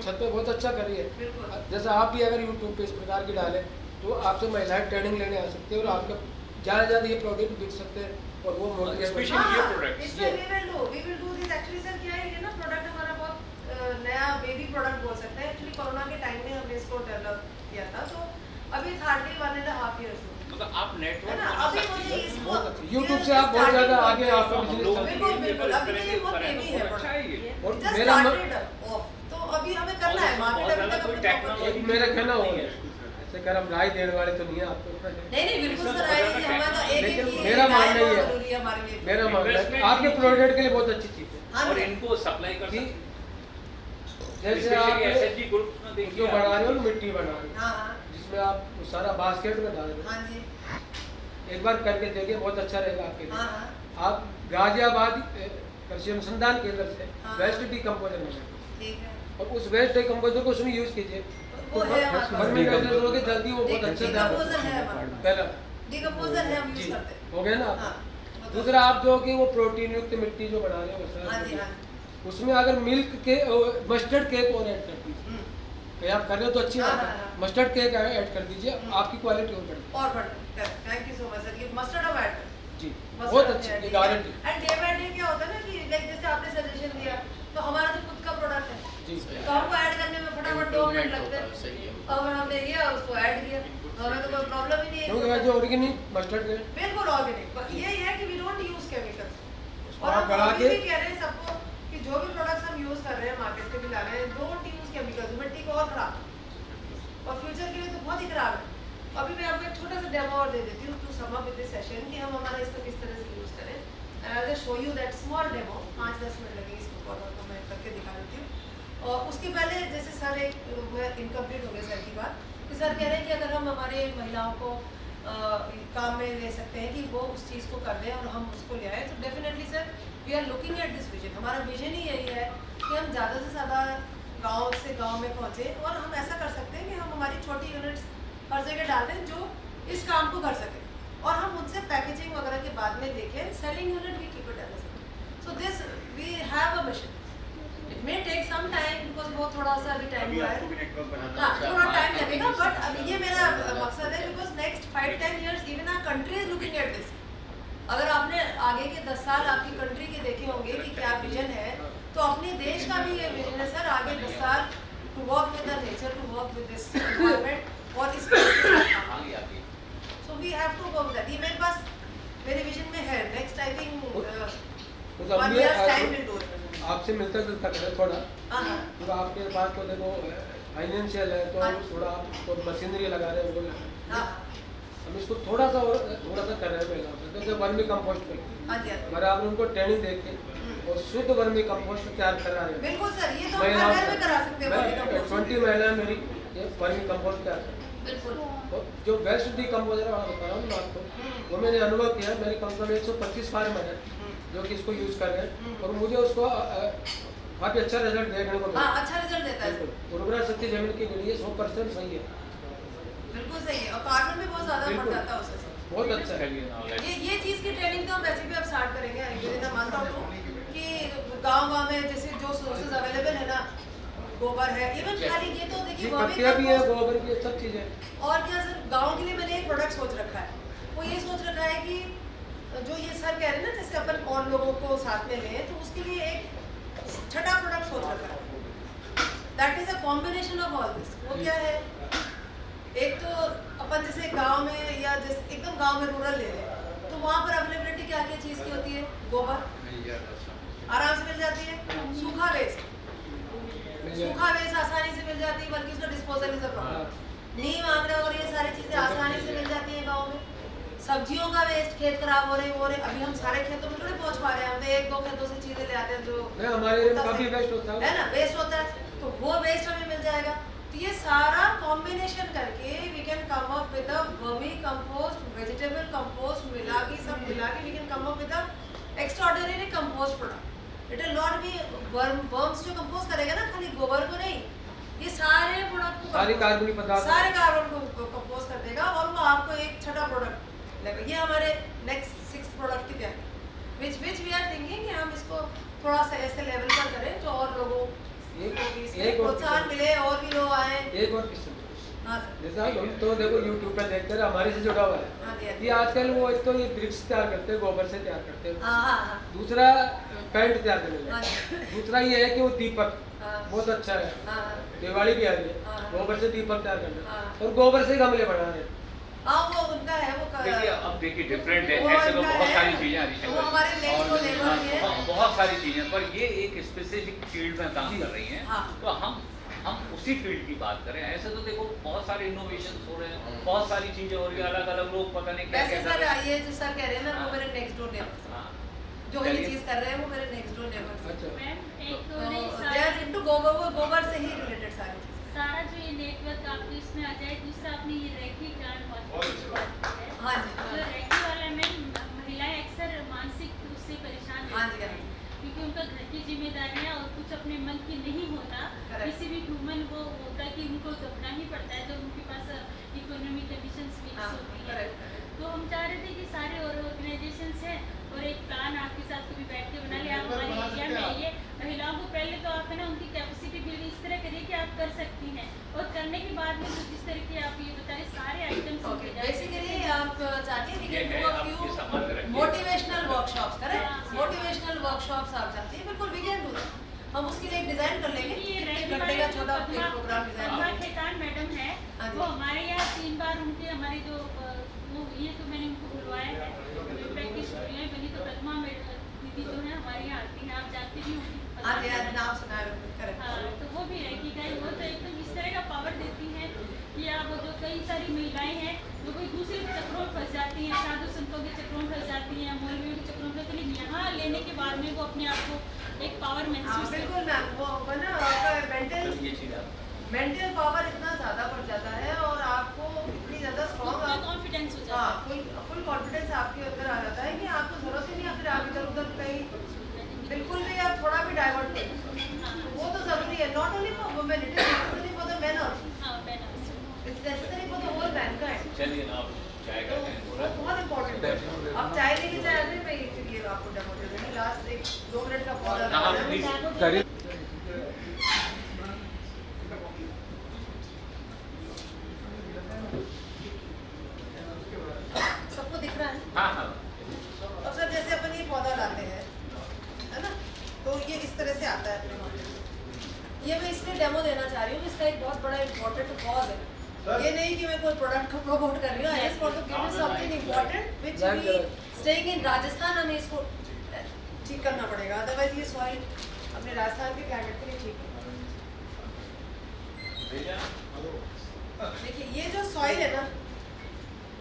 छत पे बहुत अच्छा कर रही है। बिल्कुल। जैसे आप भी अगर यूट्यूब पे इस प्रकार की डालें तो आपसे महिलाएं ट्रेनिंग लेने आ सकती है और आपका ज़्यादा से ज़्यादा ये प्रोडक्ट बिक सकते हैं और वो मोटिवेट Especially हाँ, ये products। इसमें we will do this actually sir। क्या है ये ना प्रोडक्ट हमारा बहुत नया बेबी प्रोडक्ट बोल सकते हैं। एक्चुअली कोरोना के टाइम में हमने इसको डेवलप किया था, तो अभी हार्डली 1.5 years हो मतलब आप है नेटवर्क ना। बना अभी सकती मुझे हैं। इसको बहुत अच्छी। YouTube से आप बहुत ज़्यादा आगे आपका हम बिजनेस लोगों चल के बिल्कुल, लिए बिल्कुल। इस अभी तरह ये के बहुत करें heavy तो है अच्छा है ये। और just मेरा started off, तो अभी हमें करना है मार्केट बहुत अभी तक ज़्यादा कोई अपने technology property- एक मेरा कहना हो गया ऐसे कर हम राय देने वाले तो नहीं है आपको, नहीं नहीं बिल्कुल सर आए कि हमारा एक लेकिन एक मेरा मानना बहुत ये है। जरूरी है हमारे लिए। मेरा मानना है Investment आपके भी- प्रोडक्ट के लिए बहुत अच्छी चीज़ है। हाँ और जी। इनको सप्लाई कर कि सकते जैसे आप एसएचजी ग्रुप में जो देखिए बना रहे हो ना मिट्टी बना रहे हो हाँ हाँ जिसमें आप सारा बास्केट में डाल रहे हो, हाँ जी एक बार करके देखिए बहुत अच्छा रहेगा आपके हाँ लिए। हाँ आप गाजियाबाद कृषि अनुसंधान केंद्र से हाँ। वेस्ट डिकम्पोजर मंगाइए ठीक है। और उस वेस्ट डिकम्पोजर को उसमें यूज कीजिए वो तो है हमारे पास। वर्मी कंपोजर होगी जल्दी वो बहुत अच्छा डिकम्पोजर है हमारे पास। पहला डिकम्पोजर है हम जी यूज करते हैं। हो गया ना हाँ आपका। दूसरा आप जो कि वो प्रोटीन युक्त मिट्टी जो बना रहे हो हाँ जी सर हाँ जी। उसमें अगर मिल्क के मस्टर्ड केक और ऐड कर दीजिए, कहीं आप कर रहे हो तो अच्छी हाँ, बात हाँ, है, हाँ। मस्टर्ड केक ऐड कर दीजिए आपकी क्वालिटी और बढ़ेगी। और बढ़ thank you so much sir. ये मस्टर्ड हम ऐड जी बहुत अच्छी ये guarantee and day by day क्या होता है ना कि लाइक जैसे आपने सजेशन दिया तो हमारा तो खुद का प्रोडक्ट है, जी तो हमको ऐड करने में फटाफट 2 मिनट लगते हैं। सही है। और हमने लिया उसको ऐड किया, तो हमें तो कोई प्रॉब्लम ही नहीं क्योंकि है। जो ऑर्गेनिक मस्टर्ड है बिल्कुल ऑर्गेनिक। यही है कि वी डोंट यूज केमिकल्स। उसको और आप हम बढ़ा अभी के भी कह रहे हैं सबको कि जो भी प्रोडक्ट्स हम यूज कर रहे हैं मार्केट से भी ला रहे हैं, डोंट यूज केमिकल्स। मिट्टी को और खराब और फ्यूचर के लिए तो बहुत ही खराब है। अभी मैं आपको एक छोटा सा डेमो और दे देती हूँ to sum up with this session कि हम हमारा इसको किस तरह से यूज करें। And I will show you that small demo. 5-10 minute लगेंगे इसको कवर को मैं करके दिखा देती हूँ। और उसके पहले जैसे सर एक इनकम्प्लीट हो गया सर की बात कि सर कह रहे हैं कि अगर हम हमारे महिलाओं को काम में ले सकते हैं कि वो उस चीज़ को कर दें और हम उसको ले आए, तो definitely sir we are looking at this vision. हमारा विजन ही यही है कि हम ज़्यादा से ज़्यादा गांव से गांव में पहुँचे और हम ऐसा कर सकते हैं कि हम हमारी छोटी यूनिट्स हर जगह डाल दें जो इस काम को कर सकें और हम उनसे पैकेजिंग वगैरह के बाद में देखें। सेलिंग यूनिट भी keep it as so this we have a mission. It may take some time because वो थोड़ा सा अभी टाइम अभी हुआ आपको भी है, नेटवर्क बनाना हाँ है। थोड़ा टाइम लगेगा, बट अभी ये मेरा मकसद है because next 5-10 years even our country is looking at this. अगर आपने आगे के 10 साल आपकी कंट्री के देखे होंगे कि क्या विजन है, तो अपने देश का भी ये विजन है सर आगे 10 साल to work with the nature, to work with this environment और इस आगे आगे so we have to go with that. ये मेरे पास मेरे विजन में है। नेक्स्ट आई थिंक तो 1 हम year's टाइम भी विल डू इट। आपसे मिलता जुलता करें थोड़ा, हाँ हाँ तो आपके पास तो देखो फाइनेंशियल है तो हाँ। थोड़ा आप तो मशीनरी लगा रहे हैं वो लगा रहे हैं। हाँ हम इसको थोड़ा सा कर रहे हैं पहला से, जैसे वर्मी कंपोस्ट पे हाँ जी हाँ जी। अगर आपने उनको ट्रेनिंग दे के और शुद्ध वर्मी कंपोस्ट तैयार करा रहे हैं बिल्कुल सर, ये तो हम हर घर में करा सकते हैं वर्मी कंपोस्ट। 20 महिलाएं मेरी ये वर्मी कंपोस्ट तैयार कर बिल्कुल और जो बेस्ट डिकम्पोजर वाला बता रहा हूँ मैं आपको, वो मैंने अनुभव किया। मेरे कम से कम 125 फार्मर है जो कि इसको यूज़ कर रहे हैं और मुझे उसको काफ़ी अच्छा रिजल्ट देखने को मिला। हाँ अच्छा रिजल्ट देता है। बिल्कुल उर्वरा शक्ति जमीन के लिए 100% सही है, बिल्कुल सही है और कार्बन भी बहुत ज़्यादा बढ़ बिल्कुल। जाता है उससे। बहुत अच्छा है। चलिए knowledge। ये चीज़ की ट्रेनिंग तो हम वैसे भी अब स्टार्ट करेंगे। मैं मानता हूँ कि गांव-गांव में जैसे जो सोर्सेज अवेलेबल है ना, गोबर है, इवन खाली ये तो जी देखिए पत्तियाँ भी है, वर्मी गोबर भी है, सब चीज़ें हैं। और क्या सर गांव के लिए मैंने एक प्रोडक्ट सोच रखा है। वो ये सोच रखा है कि जो ये सर कह रहे हैं ना जैसे अपन और लोगों को साथ में लें, तो उसके लिए एक छठा प्रोडक्ट सोच रखा है। That is a combination of all this. वो क्या है, एक तो अपन जैसे गांव में या जैसे एकदम गांव में रूरल ले लें तो वहाँ पर अवेलेबिलिटी क्या क्या चीज़ की होती है, गोबर आराम से मिल जाती है, सूखा वेस्ट आसानी से मिल जाती है, बल्कि उसका डिस्पोजल इज अ प्रॉब्लम। नीम आंकड़ा और ये सारी चीज़ें आसानी से मिल जाती हैं गाँव में। सब्जियों का वेस्ट, खेत खराब हो रहे अभी हम सारे खेतों में थोड़े पहुंच पा रहे हैं, हम तो एक दो खेतों से चीजें ले आते हैं जो नहीं, हमारे एरिया में काफी वेस्ट होता है ना, वेस्ट होता है, तो वो वेस्ट हमें मिल जाएगा। तो ये सारा कॉम्बिनेशन करके we can come up with a vermi compost, vegetable compost मिला के सब मिला के we can come up with a extraordinary compost product. It will not be worms जो कंपोस्ट करेगा ना खाली गोबर को नहीं, ये सारे प्रोडक्ट को सारे कार्बनिक पदार्थ, सारे कार्बन को कंपोस्ट कर देगा और वो आपको एक छठा प्रोडक्ट लगेगा। ये हमारे नेक्स्ट 6th प्रोडक्ट की तैयारी विच वी आर थिंकिंग कि हम इसको थोड़ा सा ऐसे लेवल पर करें जो और लोगों एक प्रोत्साहन मिले और भी लोग आए। एक और किस्म हाँ सर, जैसा हम तो देखो YouTube पे देखते हैं, हमारे से जुड़ा हुआ है। हाँ जी, हाँ जी। ये आजकल वो एक तो ये ब्रिक्स तैयार करते हैं, गोबर से तैयार करते हैं। हाँ हाँ हाँ दूसरा पेंट तैयार करने हाँ लगे। जी। दूसरा ये है कि वो दीपक हाँ बहुत अच्छा है, हाँ दिवाली भी आ रही है, हाँ। गोबर से दीपक तैयार करना हाँ। और गोबर से ही गमले बना रहे हैं। हाँ, वो उनका है वो देखिए अब देखिए डिफरेंट है, वो ऐसे तो उनका बहुत है, सारी चीजें आ रही वो हमारे next door neighbor हाँ, भी है। बहुत सारी चीजें, पर ये एक स्पेसिफिक फील्ड में काम कर रही हैं। हाँ। तो हम उसी फील्ड की बात करें। ऐसे तो देखो बहुत सारे इनोवेशन हो रहे हैं, बहुत सारी चीजें हो रही है, अलग अलग लोग पता नहीं क्या वैसे क्या कर सर रहे हैं। ये जो सर कह रहे हैं ना वो हाँ। मेरे नेक्स्ट डोर नेबर्स हाँ। जो ये चलिए। चीज कर रहे हैं वो मेरे नेक्स्ट डोर नेबर्स अच्छा, मैम एक तो नहीं दे आर इनटू गोबर, वो गोबर से ही रिलेटेड सारी चीजें। सारा जो ये नेटवर्क आपको इसमें आ जाए। दूसरा आपने ये रेकी प्लान बहुत अच्छी बात की है। हाँ जी, जो रेकी वाला में महिलाएं अक्सर मानसिक रूप से परेशान हाँ रहती जी, हैं क्योंकि उनका घर की जिम्मेदारियां और कुछ अपने मन की नहीं होता। Correct. किसी भी ह्यूमन वो होता है कि उनको दबना ही पड़ता है जब उनके पास इकोनॉमिक कंडीशंस मिक्स हाँ, होती है। correct. तो हम चाह रहे थे कि सारे और ऑर्गेनाइजेशंस हैं और एक प्लान आपके साथ कभी बैठ के बना लिया। आप हमारे एरिया में आइए, महिलाओं को पहले तो आप है ना उनकी कैपेसिटी बिल्ड इस तरह करिए कि आप कर सकती हैं और करने के बाद में तो जिस तरह के आप ये बता रहे सारे आइटम्स ओके, बेसिकली आप चाहते हैं कि ये है, do a आप few ये सामान रखिए। मोटिवेशनल वर्कशॉप्स करें, हाँ, हाँ। मोटिवेशनल वर्कशॉप्स आप चाहते हैं, बिल्कुल वी कैन डू दैट। हम उसके लिए एक डिजाइन कर लेंगे, ये कितने रेकी घंटे वाले का जो छोटा एक पद्मा- प्रोग्राम डिजाइन पद्मा कर खेतान मैडम है हाँ जी। वो हमारे यहाँ 3 बार उनके हमारे जो वो हुई है तो मैंने उनको बुलवाया है। प्रैक्टिस हो रही है बनी तो पद्मा दीदी जो है हमारे यहाँ आती हैं, आप जानती भी होंगी पद्मा हाँ जी, हाँ जी, मैडम। नाम सुना है करेक्ट। हाँ, तो वो भी रेकी का ही वो तो एकदम इस तरह का पावर देती हैं कि आप वो जो कई सारी महिलाएं हैं जो कोई दूसरे चक्रों में फंस जाती हैं, साधु संतों के चक्रों में फंस जाती हैं, मौलवियों के चक्रों में फंस जाती हैं, यहाँ लेने के बाद में वो अपने आप को एक पावर हाँ महसूस बिल्कुल मैम, वो ना आपका ये चीज आप मेंटल पावर इतना ज़्यादा बढ़ जाता है और आपको इतनी ज़्यादा स्ट्रॉन्ग कॉन्फिडेंस हो जाता हाँ है। फुल कॉन्फिडेंस आपके अंदर आ जाता है कि आपको जरूरत ही नहीं है फिर आप इधर उधर कहीं बिल्कुल भी आप थोड़ा भी डाइवर्ट नहीं, वो तो जरूरी है। Not only for women, it is necessary for the men also, हाँ, balance. It's necessary for the whole mankind. चलिए ना आप चाय का टाइम हो रहा है। बहुत इम्पोर्टेंट है। आप चाय लेके जाए अभी मैं ये आपको डेमो दे दूँगी, लास्ट 1-2 मिनट का पौधा हाँ, लगाना है। प्लीज। करीब सबको दिख रहा है? हाँ हाँ अब सर जैसे अपन ये पौधा लाते हैं है ना, तो ये इस तरह से आता है अपने वहाँ पे। ये मैं इसलिए डेमो देना चाह रही हूँ, इसका एक बहुत बड़ा इम्पोर्टेंट कॉज है। ये नहीं कि मैं कोई प्रोडक्ट को प्रमोट कर रही हूँ, I just want to give you something important which we staying in Rajasthan, हमें इसको ठीक करना पड़ेगा, अदरवाइज ये सॉइल अपने राजस्थान के क्लाइमेट के लिए ठीक है। देखिए ये जो सॉइल है ना,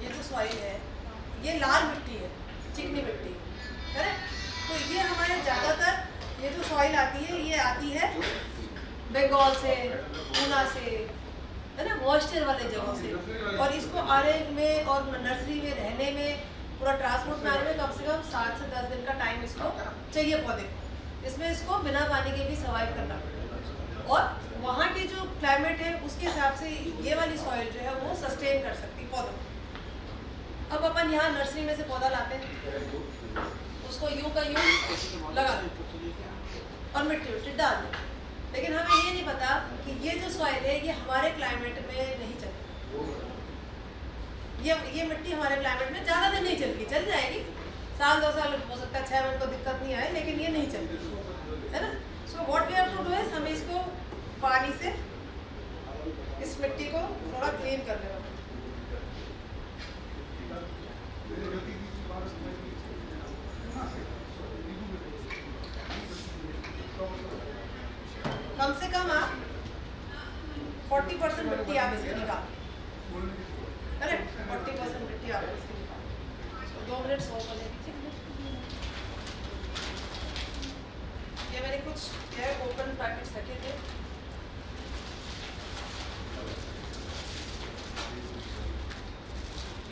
ये जो सॉइल है ये लाल मिट्टी है, चिकनी मिट्टी, करेक्ट? तो ये हमारे ज़्यादातर ये जो सॉइल आती है ये आती है बंगाल से, पूना से, है ना, मॉइस्चर वाले जगहों से, और इसको ऑरेंज में और नर्सरी में रहने में पूरा ट्रांसपोर्ट में आने में कम से कम 7 से 10 दिन का टाइम इसको चाहिए पौधे को। इसमें इसको बिना पानी के भी सर्वाइव करना पड़ेगा और वहाँ के जो क्लाइमेट है उसके हिसाब से ये वाली सॉइल जो है वो सस्टेन कर सकती है पौधों को। अब अपन यहाँ नर्सरी में से पौधा लाते हैं, उसको यूं का यूं लगा दें और मिट्टी उट्टी डाल दें, लेकिन हमें ये नहीं पता कि ये जो सॉइल है ये हमारे क्लाइमेट में नहीं चलती। ये मिट्टी हमारे क्लाइमेट में ज़्यादा दिन नहीं चलती, चल जाएगी 1-2 साल हो सकता है, 6 महीने को दिक्कत नहीं आए, लेकिन ये नहीं चलती, है ना। So what we have to do is हमें इसको पानी से इस मिट्टी को थोड़ा क्लीन कर लेना। कम से कम आप 40% मिट्टी आप इससे निकाल, करेक्ट? 40% मिट्टी आप इससे निकाल, 2 मिनट सो करने दीजिए। ये मैंने कुछ क्या ओपन पैकेट्स रखे थे।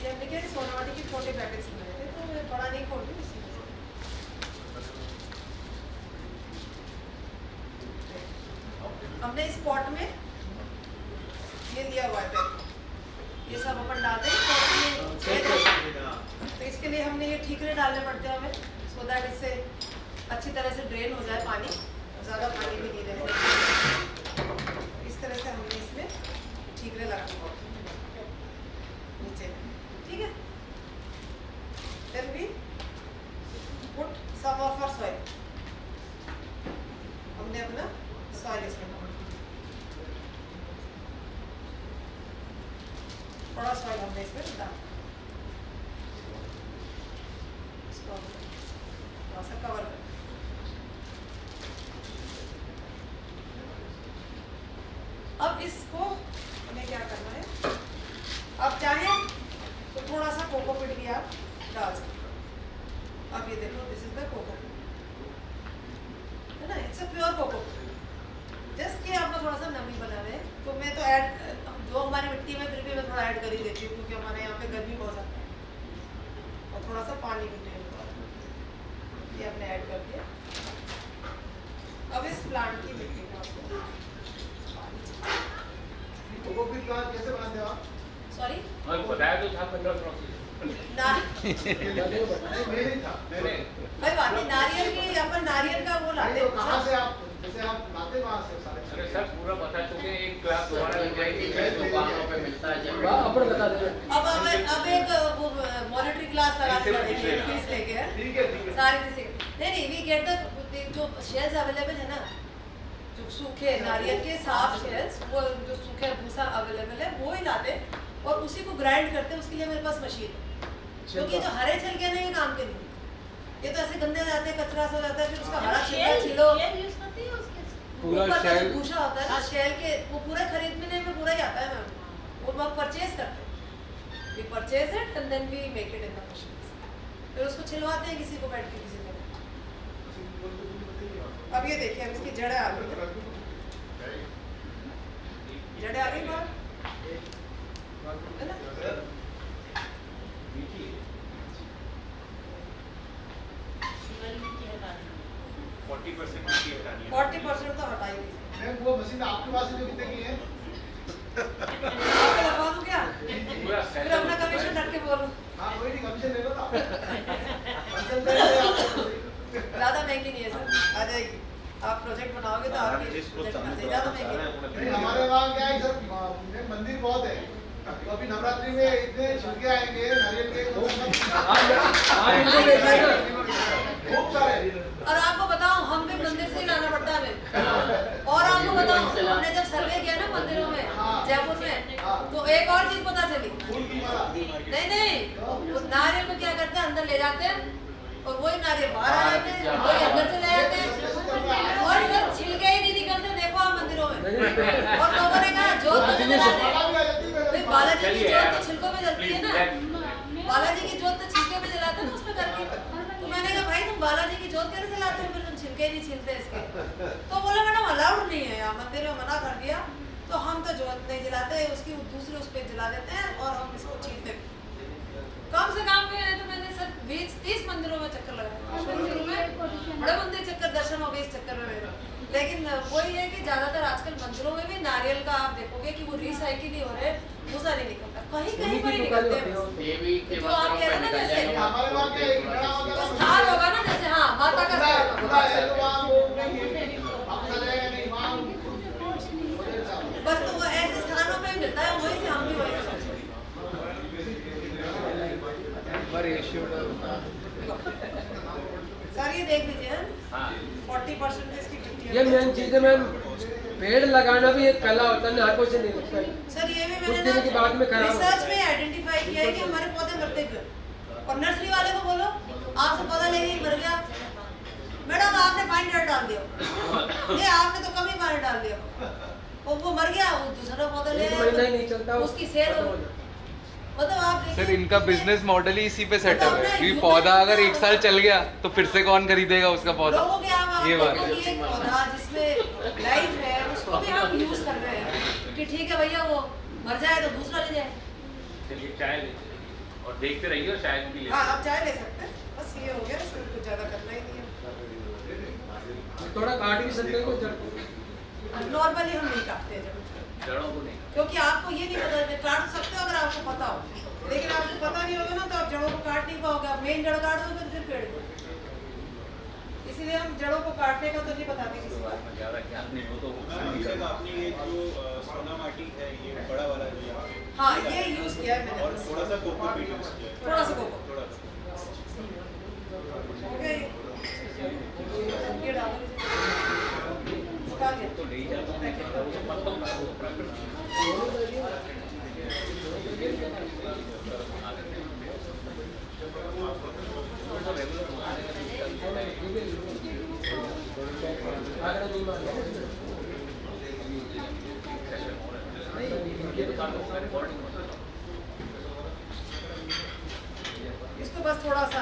ये हमने क्या सोनावाटी के छोटे पैकेट्स बनाए थे, तो मैं बड़ा नहीं खोल रही इसी वजह से। हमने इस पॉट में ये लिया हुआ है पैक, ये सब अपन डालते हैं पॉट में। तो इसके लिए हमने ये ठीकरे डालने पड़ते हैं हमें, सो दैट इससे अच्छी तरह से ड्रेन हो जाए पानी, ज़्यादा पानी भी नहीं रहे। इस तरह से हमने इसमें ठीकरे लगाने नीचे, ठीक है। Then we put some of our soil. हमने अपना soil इसमें थोड़ा soil हमने इसमें डाला, इसको थोड़ा सा कवर कर। अब इसको हमें क्या करना है, अब चाहे तो थोड़ा सा कोकोपीट भी आप डाल सकते हो। अब ये देखो, दिस इज द कोकोपीट, है ना, it's a pure cocopeat. Just कि आप थोड़ा सा नमी बना रहे हैं, तो मैं तो ऐड जो हमारी मिट्टी में फिर भी मैं थोड़ा ऐड कर ही देती हूँ, क्योंकि हमारे यहाँ पे गर्मी बहुत ज़्यादा है और थोड़ा सा पानी भी नहीं होता। ये हमने ऐड कर दिया। अब इस प्लांट की मिट्टी को आपको कोकोपीट का कैसे बनाते हो आप? सॉरी बताया तो था 15 ना मैं नहीं था। भाई बात नहीं, नारियल की अपन नारियल का वो लाते तो हैं। कहाँ से आप, जैसे आप लाते वहाँ से सारे? अरे सर पूरा बता चुके हैं, एक क्लास दोबारा मिल जाएगी, दुकानों पे मिलता है। अपन बता दें। अब एक वो मॉनिटरी क्लास लगा के फीस लेके है, ठीक है ठीक है। सारी चीजें नहीं वी गेट द जो शेल्स अवेलेबल है ना, जो सूखे नारियल के साफ शेल्स, वो जो सूखे भूसा अवेलेबल है वो ही लाते हैं और उसी को ग्राइंड करते हैं। उसके लिए मेरे पास मशीन है, क्योंकि जो हरे छिलके ना ये काम के नहीं, ये तो ऐसे गंदे हो जाते हैं, कचरा सा हो जाता है, फिर उसका हरा छिलका छिलो, पूरा ऊपर का जो शेल भूसा होता है ना शेल के, वो पूरा खरीदने में पूरा ही आता है मैम, वो हम परचेज करते हैं। We purchase it and then we make it in the machine, फिर उसको छिलवाते हैं किसी को बैठ के, किसी को। अब ये देखिए, हम इसकी जड़ें आ गई, जड़ें आ गई बाहर, है ना। 40% तो हटा ही दीजिए। मैं वो मशीन आपके पास है जो कितने की है? आपको लगवा दूं क्या? पूरा फिर अपना कमीशन रख के बोलूं। हाँ कोई नहीं, कमीशन ले लो ना। कमीशन दे दे आपको। ज़्यादा महंगी नहीं है सर, आ जाएगी। आप प्रोजेक्ट बनाओगे तो आपकी ज़्यादा महंगी नहीं। नहीं, हमारे वहाँ क्या है सर, मंदिर बहुत है, तो अभी नवरात्रि में इतने छिलके आएंगे नारियल के, खूब सारे। और आपको बताऊं, हम भी मंदिर से ही लाना पड़ता है हमें। और आपको बताऊं, हमने जब सर्वे किया ना मंदिरों में जयपुर में, तो एक और चीज पता चली। फूल की माला। नहीं उस नारियल को क्या करते हैं, अंदर ले जाते हैं और वही नारियल बाहर आ जाते हैं, वही अंदर से ले जाते हैं और फिर छिलके ही नहीं निकलते। देखो आप मंदिरों में, और लोगों ने कहा जोत तो जलाते हैं, बालाजी की जोत तो छिलकों में जलती है ना, बालाजी की जोत तो छिलके में जलाते हैं ना उसमें करके। तो मैंने कहा भाई तुम बालाजी की जोत कैसे जलाते हो, फिर तुम छिलके नहीं छिलते इसके। तो बोला मैडम अलाउड नहीं है, यहाँ मंदिर में मना कर दिया, तो हम तो जोत नहीं जलाते, उसकी दूसरे उस पर जला देते हैं और हम इसको छीलते। कम से कम भी तो मैंने सर 20-30 मंदिरों में चक्कर लगाया, शुरू में बड़े मंदिर चक्कर, दर्शन हो गए इस चक्कर में मेरा। लेकिन वही है कि ज्यादातर आजकल मंदिरों में भी नारियल का आप देखोगे कि वो रिसाइकिल ही हो रहे, भूसा नहीं निकलता, कहीं कहीं पर ही निकलते हैं। जो आप कह रहे हैं ना, जैसे हमारे वहाँ क्या एक बड़ा होगा तो स्थान होगा ना, जैसे हाँ माता का स्थान खुला है, होगा, तो वहाँ वो नहीं, हम चलेंगे नहीं वहाँ। बस तो वो ऐसे स्थानों पे मिलता है, वही से हम भी वही से सोचते हैं। सर ये देख लीजिए, 40% इसकी ड्यूटी ये मेन चीज है मैम, पेड़ लगाना भी एक कला होता है ना, हाथों से नहीं लगता है। सर ये भी कुछ मैंने दिन के बाद में खराब होता है। रिसर्च में आइडेंटिफाई किया है कि हमारे पौधे मरते क्यों। और नर्सरी वाले को बोलो आपसे पौधा लेके मर गया, मैडम आपने पानी डाल दिया, ये आपने तो कम ही पानी डाल दिया, और वो मर गया, वो दूसरा पौधा ले एक महीना ही नहीं चलता, उसकी सेल खत्म हो जाता है। मतलब आप सर देखिए इनका बिजनेस मॉडल ही इसी पे सेटअप है मतलब कि अपना पौधा human अगर एक साल चल गया तो फिर से कौन खरीदेगा उसका पौधा। लोगों के आप ये बात है। देखो कि एक पौधा जिसमें लाइफ है उसको भी हम यूज कर रहे हैं कि ठीक है भैया वो मर जाए तो दूसरा ले जाए। चलिए चाय लेते हैं और देखते रहिए और शायद भी हाँ लेते आप चाय ले सकते हैं, बस ये हो गया, इसमें कुछ ज़्यादा करना ही नहीं है। थोड़ा काट भी सकते हैं कोई जड़ को। नॉर्मली हम नहीं काटते हैं जब, जड़ों को नहीं। क्योंकि आपको ये नहीं पता, काट सकते हो अगर आपको पता हो, लेकिन आपको पता नहीं होगा ना तो आप जड़ों को काट नहीं पाओगे। आप मेन जड़ काट दोगे तो फिर पेड़ को, इसीलिए हम जड़ों को काटने का तो नहीं बताते किसी को। ज़्यादा ज्ञान नहीं हो तो मैम अभी तक आपने ये जो सोना माटी है ये बड़ा वाला जो यहाँ पे हाँ ये यूज़ किया है मैंने, और थोड़ा सा कोको भी यूज किया है। थोड़ा सा कोको थोड़ा सा हो गया ये डाल दीजिए। उठा के तो ले ही जाता है तो पत्तों का वो प्रकृति इसको बस थोड़ा सा